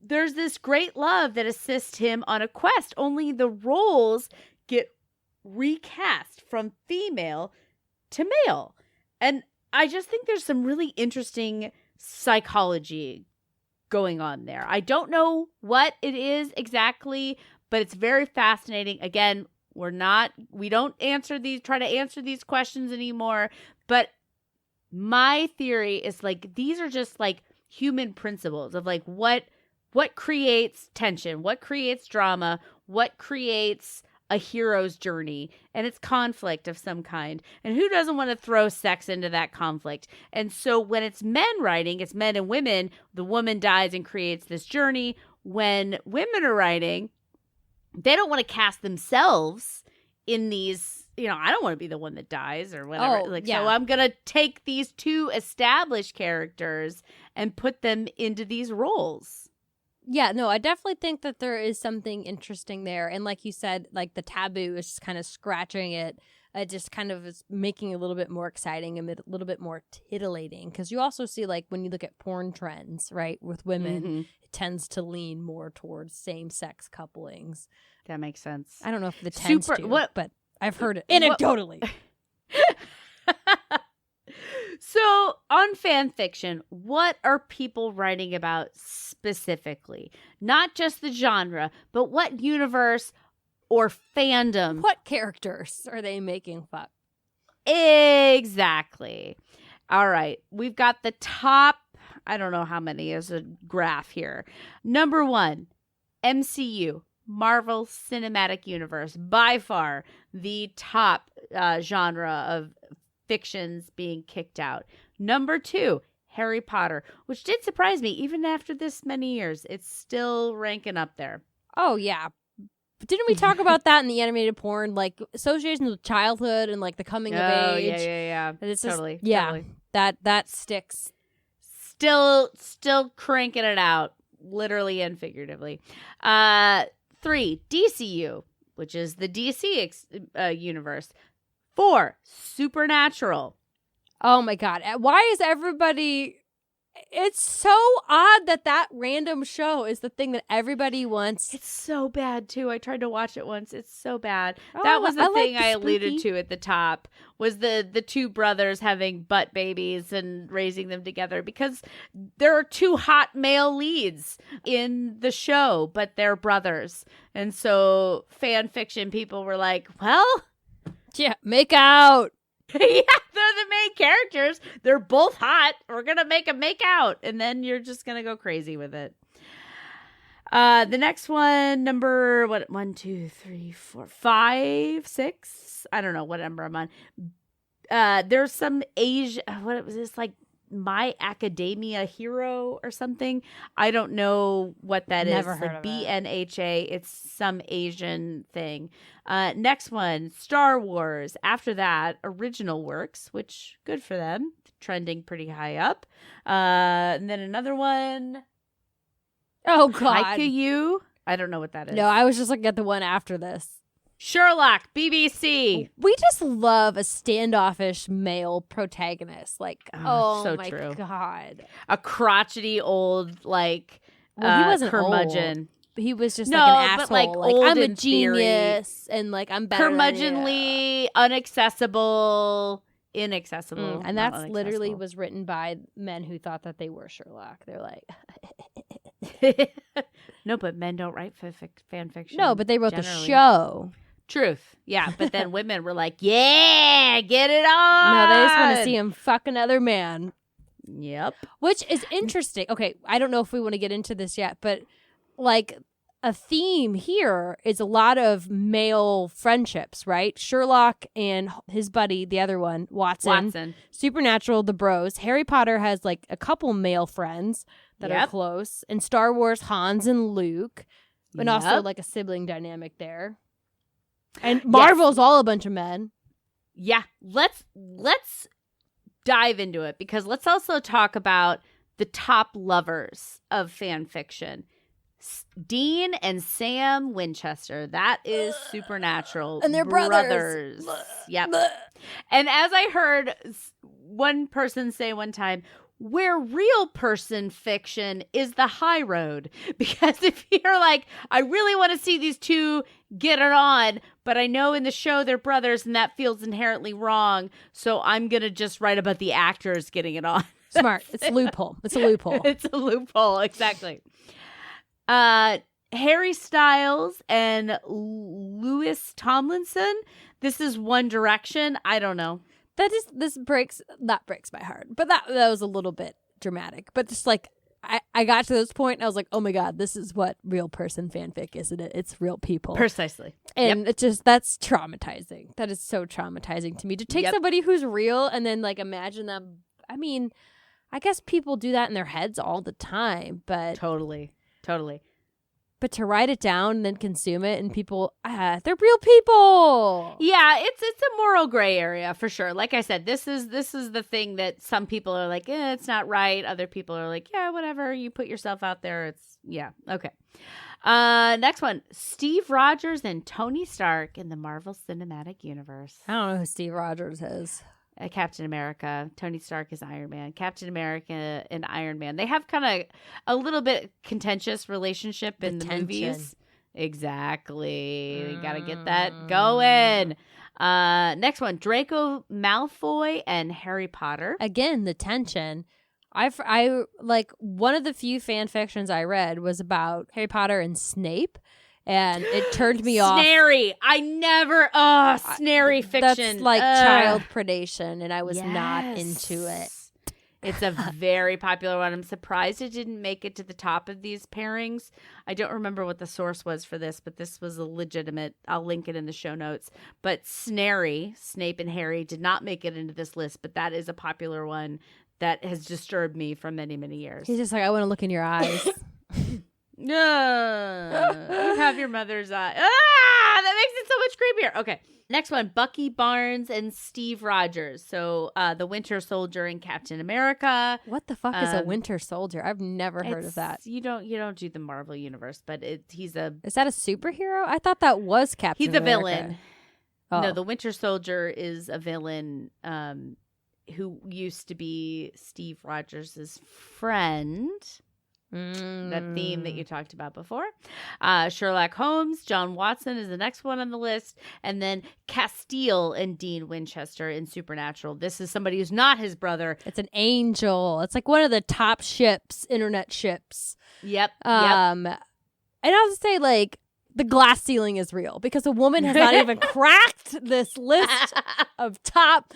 there's this great love that assists him on a quest, only the roles get recast from female to male. And I just think there's some really interesting psychology going on there. I don't know what it is exactly, but it's very fascinating. Again, we don't try to answer these questions anymore. But my theory is these are just human principles of what creates tension, what creates drama, what creates a hero's journey, and it's conflict of some kind. And who doesn't want to throw sex into that conflict? And so when it's men writing, it's men and women, the woman dies and creates this journey. When women are writing, they don't want to cast themselves in these, I don't want to be the one that dies or whatever. So I'm going to take these two established characters and put them into these roles. Yeah, no, I definitely think that there is something interesting there. And like you said, the taboo is just kind of scratching it. It just kind of is making it a little bit more exciting and a little bit more titillating. Because you also see, when you look at porn trends, right, with women, it tends to lean more towards same-sex couplings. That makes sense. I don't know if the tends to, but I've heard it anecdotally. So, on fan fiction, what are people writing about specifically? Not just the genre, but what universe or fandom? What characters are they making fun? Exactly. All right. We've got the top, I don't know how many is a graph here. Number 1, MCU, Marvel Cinematic Universe. By far the top genre of fictions being kicked out. Number 2, Harry Potter, which did surprise me. Even after this many years, it's still ranking up there. Oh, yeah. But didn't we talk about that in the animated porn? Like, associations with childhood and, like, the coming of age. Yeah. It's Totally. Just, yeah, totally. That sticks. Still cranking it out, literally and figuratively. 3, DCU, which is the DC universe. 4, Supernatural. Oh, my God. Why is everybody... It's so odd that random show is the thing that everybody wants. It's so bad, too. I tried to watch it once. It's so bad. Oh, that was the thing like the I alluded spooky. to at the top, was the two brothers having butt babies and raising them together, because there are 2 hot male leads in the show, but they're brothers. And so fan fiction people were like, well... Yeah, make out. Yeah, they're the main characters. They're both hot. We're going to make them make out. And then you're just going to go crazy with it. The next one, number, 1, 2, 3, 4, 5, 6. I don't know what number I'm on. There's some what was this, like My Academia Hero or something? I don't know what that Never is. heard Like of it. BNHA. It's some Asian thing. Next one, Star Wars. After that, original works, which good for them. Trending pretty high up. And then another one, Oh, God. Haikyuu. I don't know what that is. No, I was just looking at the one after this. Sherlock, BBC. We just love a standoffish male protagonist. Like, oh so my true. God. A crotchety old, like, Well, he wasn't curmudgeon. old. He was just No, like an but, asshole. like, Like, old I'm a in theory. genius, and like I'm better than you. Curmudgeonly, inaccessible. And Not that's literally unaccessible. was written by men who thought that they were Sherlock. They're like, No, but men don't write fan fiction. no, but they wrote the generally. show. Truth. Yeah, but then women were like, yeah, get it on. No, they just want to see him fuck another man. Yep. Which is interesting. Okay, I don't know if we want to get into this yet, but like a theme here is a lot of male friendships, right? Sherlock and his buddy, the other one, Watson. Supernatural, the bros. Harry Potter has like a couple male friends that are Yep. close. And Star Wars, Hans and Luke. And also Yep. like a sibling dynamic there. And Marvel's all a bunch of men. Yeah, let's dive into it, because let's also talk about the top lovers of fan fiction. Dean and Sam Winchester. That is Supernatural. And they're brothers. Yep. And as I heard one person say one time, where real person fiction is the high road. Because if you're like, I really want to see these two get it on, but I know in the show they're brothers and that feels inherently wrong, so I'm going to just write about the actors getting it on. Smart. It's a loophole. It's a loophole. It's a loophole, exactly. Harry Styles and Louis Tomlinson. This is One Direction. I don't know. This breaks my heart. But that was a little bit dramatic. But just like I got to this point and I was like, oh my God, this is what real person fanfic, isn't it? It's real people. Precisely. And it's just, that's traumatizing. That is so traumatizing to me. To take somebody who's real and then like imagine them. I mean, I guess people do that in their heads all the time, but Totally. But to write it down and then consume it, and people, they're real people. Yeah, it's a moral gray area for sure. Like I said, this is the thing that some people are like, it's not right. Other people are like, yeah, whatever. You put yourself out there. Okay. Next one, Steve Rogers and Tony Stark in the Marvel Cinematic Universe. I don't know who Steve Rogers is. Captain America. Tony Stark is Iron Man. Captain America and Iron Man. They have kind of a little bit contentious relationship in the movies. Exactly. You got to get that going. Next one, Draco Malfoy and Harry Potter. Again, the tension. I like one of the few fan fictions I read was about Harry Potter and Snape, and it turned me off. Snary. I never. Snary fiction. That's like child predation, and I was not into it. It's a very popular one. I'm surprised it didn't make it to the top of these pairings. I don't remember what the source was for this, but this was a legitimate. I'll link it in the show notes. But Snary, Snape and Harry, did not make it into this list, but that is a popular one that has disturbed me for many, many years. He's just like, I want to look in your eyes. No, you have your mother's eye. That makes it so much creepier. Okay, next one, Bucky Barnes and Steve Rogers. So the Winter Soldier and Captain America. What the fuck is a Winter Soldier? I've never heard of that. You don't do the Marvel universe, but he's a. Is that a superhero? I thought that was Captain America. He's a villain. Oh. No, the Winter Soldier is a villain who used to be Steve Rogers' friend. That theme that you talked about before. Sherlock Holmes, John Watson is the next one on the list. And then Castile and Dean Winchester in Supernatural. This is somebody who's not his brother. It's an angel. It's like one of the top ships, internet ships. Yep. And I'll just say, like, the glass ceiling is real because a woman has not even cracked this list of top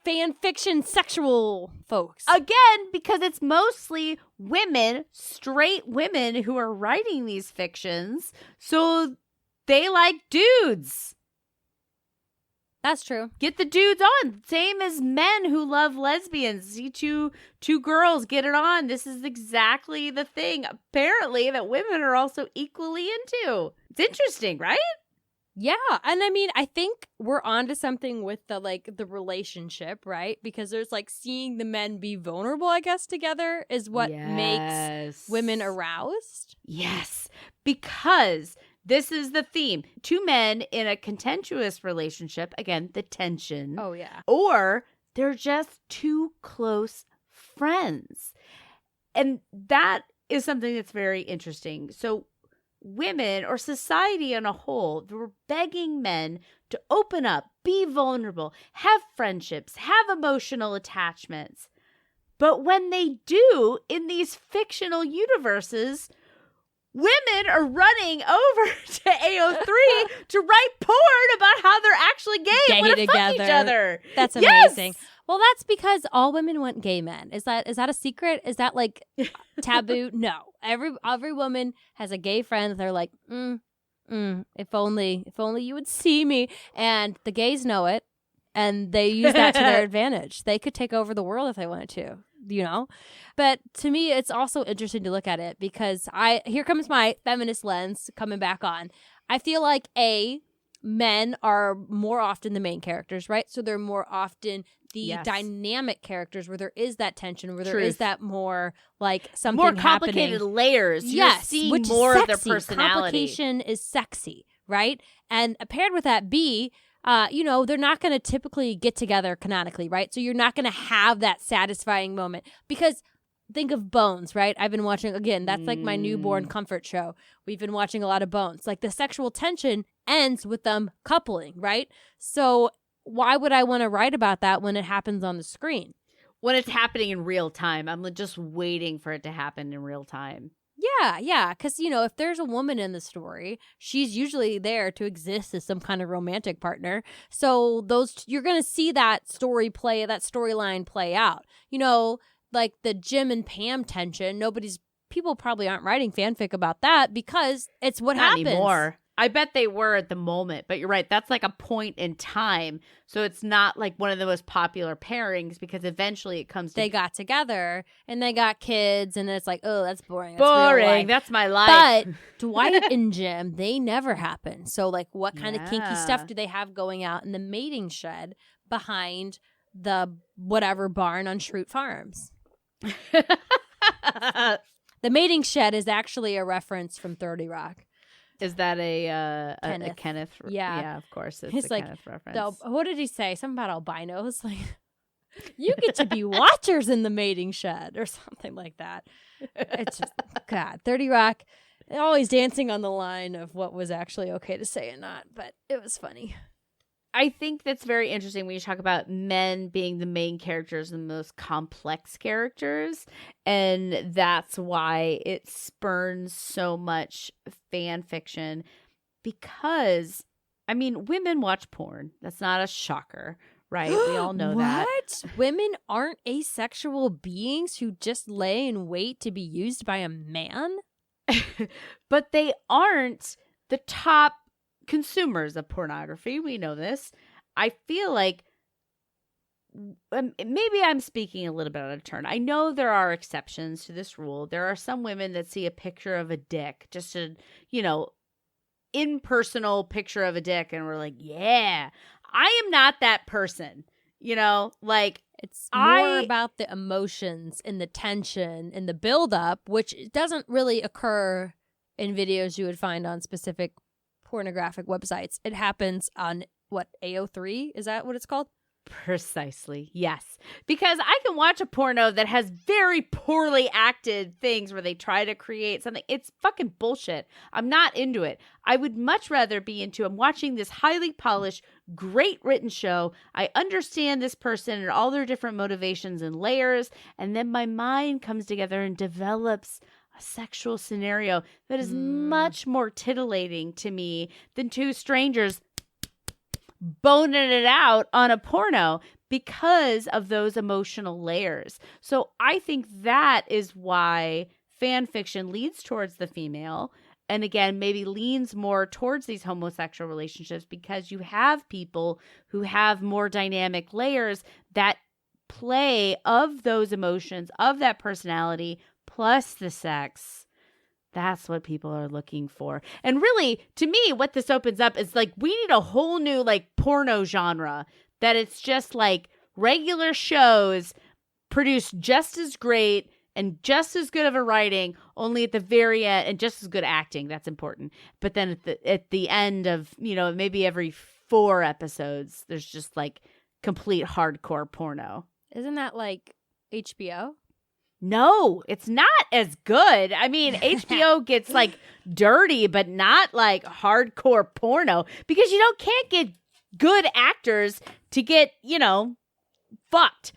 fan fiction sexual folks. Again, because it's mostly women, straight women who are writing these fictions. So they like dudes. That's true. Get the dudes on. Same as men who love lesbians. See two girls get it on. This is exactly the thing, apparently, that women are also equally into. It's interesting, right? Yeah. And I mean, I think we're onto something with the relationship, right? Because there's like seeing the men be vulnerable, I guess, together is what makes women aroused. Yes. Because this is the theme. Two men in a contentious relationship, again, the tension. Oh, yeah. Or they're just two close friends. And that is something that's very interesting. So women or society on a whole, we're begging men to open up, be vulnerable, have friendships, have emotional attachments. But when they do in these fictional universes, women are running over to AO3 to write porn about how they're actually gay and want to fuck each other. That's amazing. Yes! Well, that's because all women want gay men. Is that a secret? Is that like taboo? No. Every woman has a gay friend. They're like, if only you would see me. And the gays know it, and they use that to their advantage. They could take over the world if they wanted to, you know? But to me, it's also interesting to look at it because here comes my feminist lens coming back on. I feel like men are more often the main characters, right? So they're more often the dynamic characters where there is that tension, where there is that more like something more complicated happening. Layers. Yes, you're seeing which more is of their sexy. personality. Complication is sexy, right? And paired with that, they're not going to typically get together canonically, right? So you're not going to have that satisfying moment because think of Bones, right? I've been watching, again, that's like my newborn comfort show. We've been watching a lot of Bones. Like the sexual tension ends with them coupling, right? So why would I want to write about that when it happens on the screen? When it's happening in real time. I'm just waiting for it to happen in real time. Yeah, because, if there's a woman in the story, she's usually there to exist as some kind of romantic partner. So you're going to see that storyline play out. Like the Jim and Pam tension, people probably aren't writing fanfic about that because it's what happens. Not anymore. I bet they were at the moment, but you're right. That's like a point in time. So it's not like one of the most popular pairings because eventually it comes to... They got together and they got kids and it's like, oh, that's boring. Boring. That's my life. But Dwight and Jim, they never happen. So like what kind of kinky stuff do they have going out in the mating shed behind the whatever barn on Schrute Farms? The mating shed is actually a reference from 30 Rock. Is that a Kenneth? Yeah, of course. It's a like, Kenneth reference. What did he say? Something about albinos? Like, you get to be watchers in the mating shed or something like that. It's just, God, 30 Rock, always dancing on the line of what was actually okay to say and not, but it was funny. I think that's very interesting when you talk about men being the main characters and the most complex characters. And that's why it spurns so much fan fiction. Because, I mean, women watch porn. That's not a shocker, right? We all know that. What? Women aren't asexual beings who just lay in wait to be used by a man? But they aren't the top consumers of pornography. We know this. I feel like maybe I'm speaking a little bit out of turn. I know there are exceptions to this rule. There are some women that see a picture of a dick, just a, impersonal picture of a dick, and we're like, yeah, I am not that person. It's more about the emotions and the tension and the buildup, which doesn't really occur in videos you would find on specific pornographic websites. It happens on AO3? Is that what it's called? Precisely. Yes. Because I can watch a porno that has very poorly acted things where they try to create something. It's fucking bullshit. I'm not into it. I would much rather be into, I'm watching this highly polished, great written show. I understand this person and all their different motivations and layers. And then my mind comes together and develops a sexual scenario that is much more titillating to me than two strangers boning it out on a porno because of those emotional layers. So I think that is why fan fiction leads towards the female, and again, maybe leans more towards these homosexual relationships, because you have people who have more dynamic layers that play of those emotions, of that personality, plus the sex. That's what people are looking for. And really, to me, what this opens up is like, we need a whole new porno genre, that it's just like regular shows produced just as great and just as good of a writing, only at the very end, and just as good acting. That's important. But then at the end of, maybe every 4 episodes, there's just complete hardcore porno. Isn't that like HBO? No, it's not as good. I mean, HBO gets dirty, but not hardcore porno, because can't get good actors to get, fucked.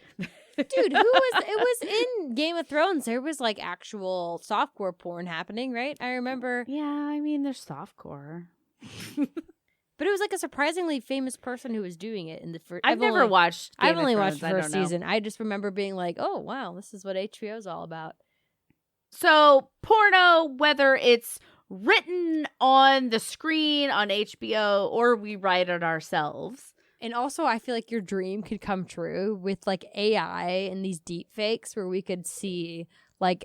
Dude, it was in Game of Thrones. There was actual softcore porn happening, right? I remember. Yeah, I mean, there's softcore. But it was a surprisingly famous person who was doing it in the first. I've only watched the first season. I just remember being like, "Oh wow, this is what HBO is all about." So porno, whether it's written on the screen on HBO or we write it ourselves. And also, I feel like your dream could come true with AI and these deep fakes, where we could see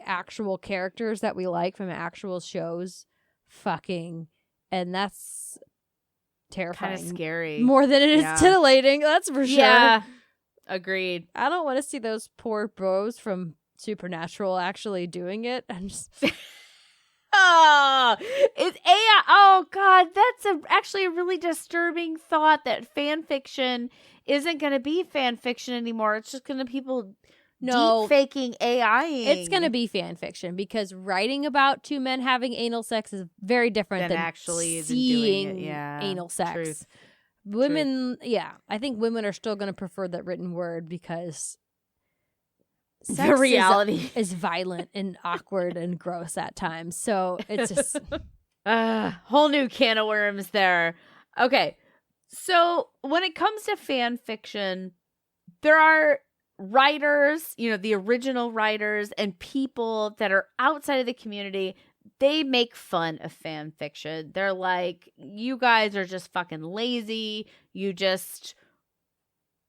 actual characters that we like from actual shows fucking, and that's terrifying. Kind of scary. More than it is titillating, that's for sure. Yeah. Agreed. I don't want to see those poor bros from Supernatural actually doing it. I'm just it's AI. Oh God, that's actually a really disturbing thought, that fan fiction isn't going to be fan fiction anymore. It's just going to people deep faking AI-ing. It's going to be fan fiction, because writing about 2 men having anal sex is very different than actually seeing doing it. Yeah. anal sex. Truth. Women, I think women are still going to prefer that written word, because sex the reality is violent and awkward and gross at times. So it's just whole new can of worms there. Okay. So when it comes to fan fiction, there are writers, the original writers, and people that are outside of the community. They make fun of fan fiction. They're like, you guys are just fucking lazy. You just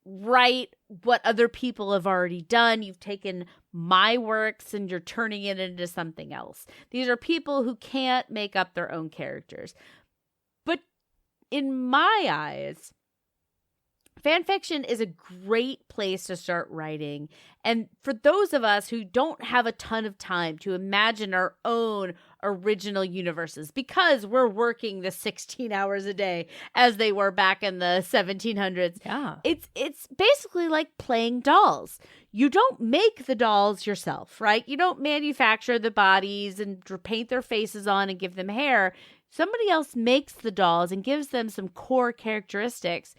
write what other people have already done. You've taken my works and you're turning it into something else. These are people who can't make up their own characters. But in my eyes, fan fiction is a great place to start writing. And for those of us who don't have a ton of time to imagine our own original universes, because we're working the 16 hours a day as they were back in the 1700s, it's basically like playing dolls. You don't make the dolls yourself, right? You don't manufacture the bodies and paint their faces on and give them hair. Somebody else makes the dolls and gives them some core characteristics.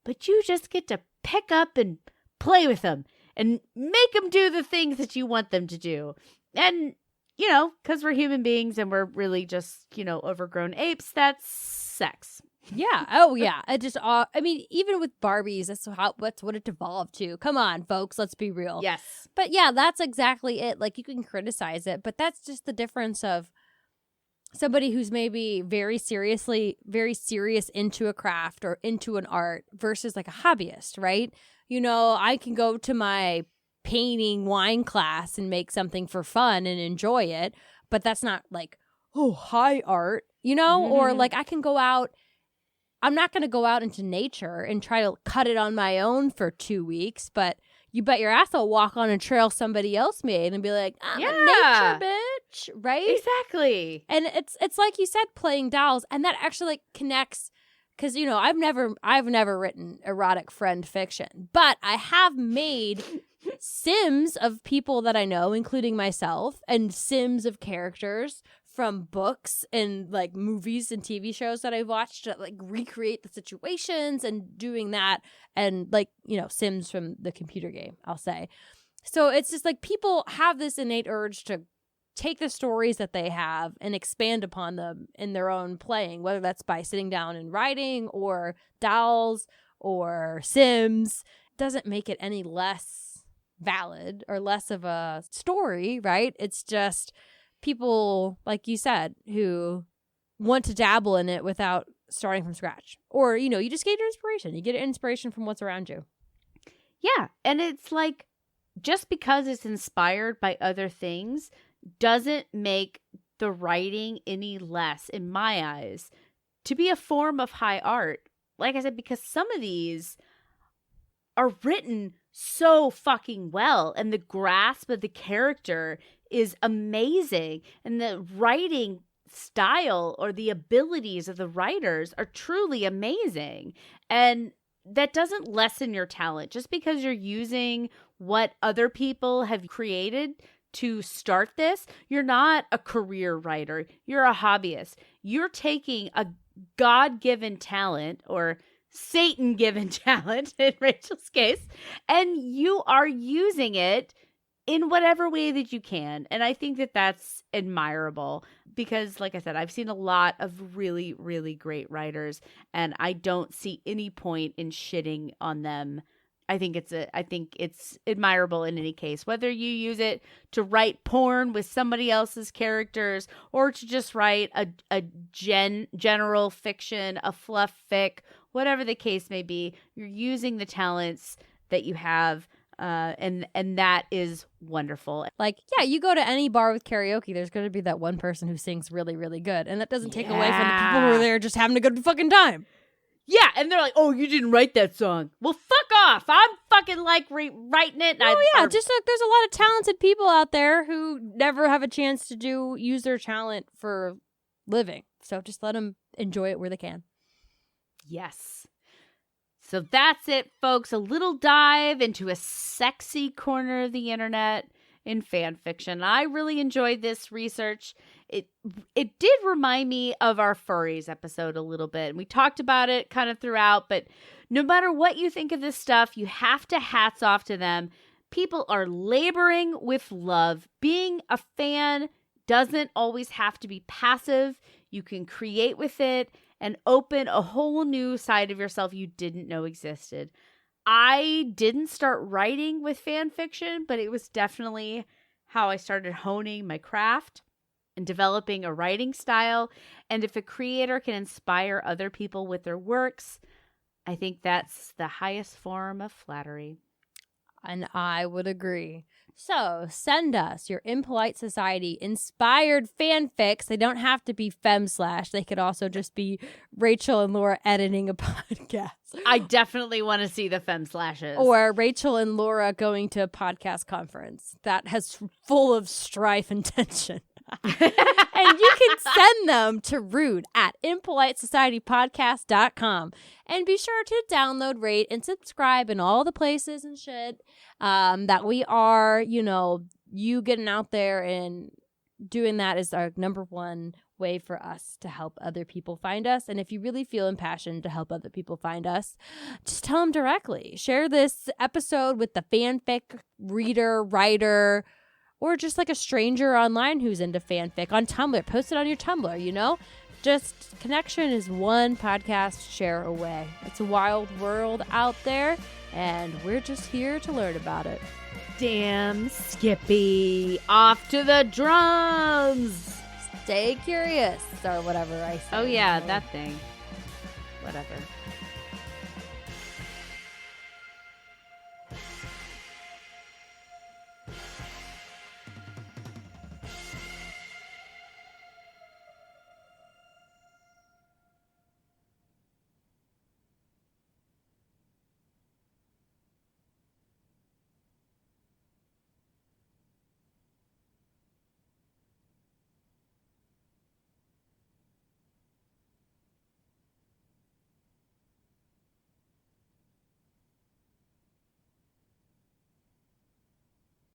but you just get to pick up and play with them and make them do the things that you want them to do. And, you know, because we're human beings and we're really just, you know, overgrown apes, that's sex. Yeah. Oh, yeah. I mean, even with Barbies, that's what it evolved to. Come on, folks. Let's be real. Yes. But yeah, that's exactly it. Like, you can criticize it, but that's just the difference of somebody who's maybe very serious into a craft or into an art versus like a hobbyist, right? You know, I can go to my painting wine class and make something for fun and enjoy it, but that's not like, oh, high art, you know? Mm-hmm. Or like I can go out. I'm not going to go out into nature and try to cut it on my own for 2 weeks, but you bet your ass I'll walk on a trail somebody else made and be like, I'm a nature bitch, right? Exactly. And it's like you said, playing dolls, and that actually like connects because, you know, I've never written erotic friend fiction, but I have made Sims of people that I know, including myself, and Sims of characters from books and like movies and TV shows that I've watched to like recreate the situations and doing that, and like, you know, Sims from the computer game, I'll say. So it's just like people have this innate urge to take the stories that they have and expand upon them in their own playing, whether that's by sitting down and writing or dolls or Sims. Doesn't make it any less valid or less of a story, right? It's just people, like you said, who want to dabble in it without starting from scratch. Or, you know, you just get your inspiration. You get inspiration from what's around you. Yeah. And it's like, just because it's inspired by other things doesn't make the writing any less, in my eyes, to be a form of high art. Like I said, because some of these are written so fucking well, and the grasp of the character is amazing, and the writing style or the abilities of the writers are truly amazing. And that doesn't lessen your talent just because you're using what other people have created to start this. You're not a career writer. You're a hobbyist. You're taking a God-given talent, or Satan-given talent in Rachel's case, and you are using it in whatever way that you can. And I think that that's admirable because, like I said, I've seen a lot of really, really great writers, and I don't see any point in shitting on them. I think it's admirable in any case, whether you use it to write porn with somebody else's characters or to just write a general fiction, a fluff fic, whatever the case may be. You're using the talents that you have, and that is wonderful. Like, yeah, you go to any bar with karaoke, there's going to be that one person who sings really, really good, and that doesn't take away from the people who are there just having a good fucking time. Yeah, and they're like, oh, you didn't write that song. Well, fuck off. I'm fucking like writing it. Just like there's a lot of talented people out there who never have a chance to use their talent for living. So just let them enjoy it where they can. Yes. So that's it, folks. A little dive into a sexy corner of the internet in fan fiction. I really enjoyed this research. It did remind me of our furries episode a little bit. And we talked about it kind of throughout, but no matter what you think of this stuff, you have to hats off to them. People are laboring with love. Being a fan doesn't always have to be passive. You can create with it and open a whole new side of yourself you didn't know existed. I didn't start writing with fan fiction, but it was definitely how I started honing my craft and developing a writing style. And if a creator can inspire other people with their works, I think that's the highest form of flattery. And I would agree. So send us your Impolite Society inspired fanfics. They don't have to be fem/. They could also just be Rachel and Laura editing a podcast. I definitely want to see the fem/. Or Rachel and Laura going to a podcast conference that has full of strife and tension. And you can send them to rude@impolitesocietypodcast.com. And be sure to download, rate, and subscribe in all the places and shit that we are, you know, you getting out there and doing that is our number one way for us to help other people find us. And if you really feel impassioned to help other people find us, just tell them directly. Share this episode with the fanfic reader, writer, or just like a stranger online who's into fanfic on Tumblr. Post it on your Tumblr, you know? Just connection is one podcast share away. It's a wild world out there, and we're just here to learn about it. Damn, Skippy. Off to the drums. Stay curious, or whatever I said. Oh, yeah, that thing. Whatever.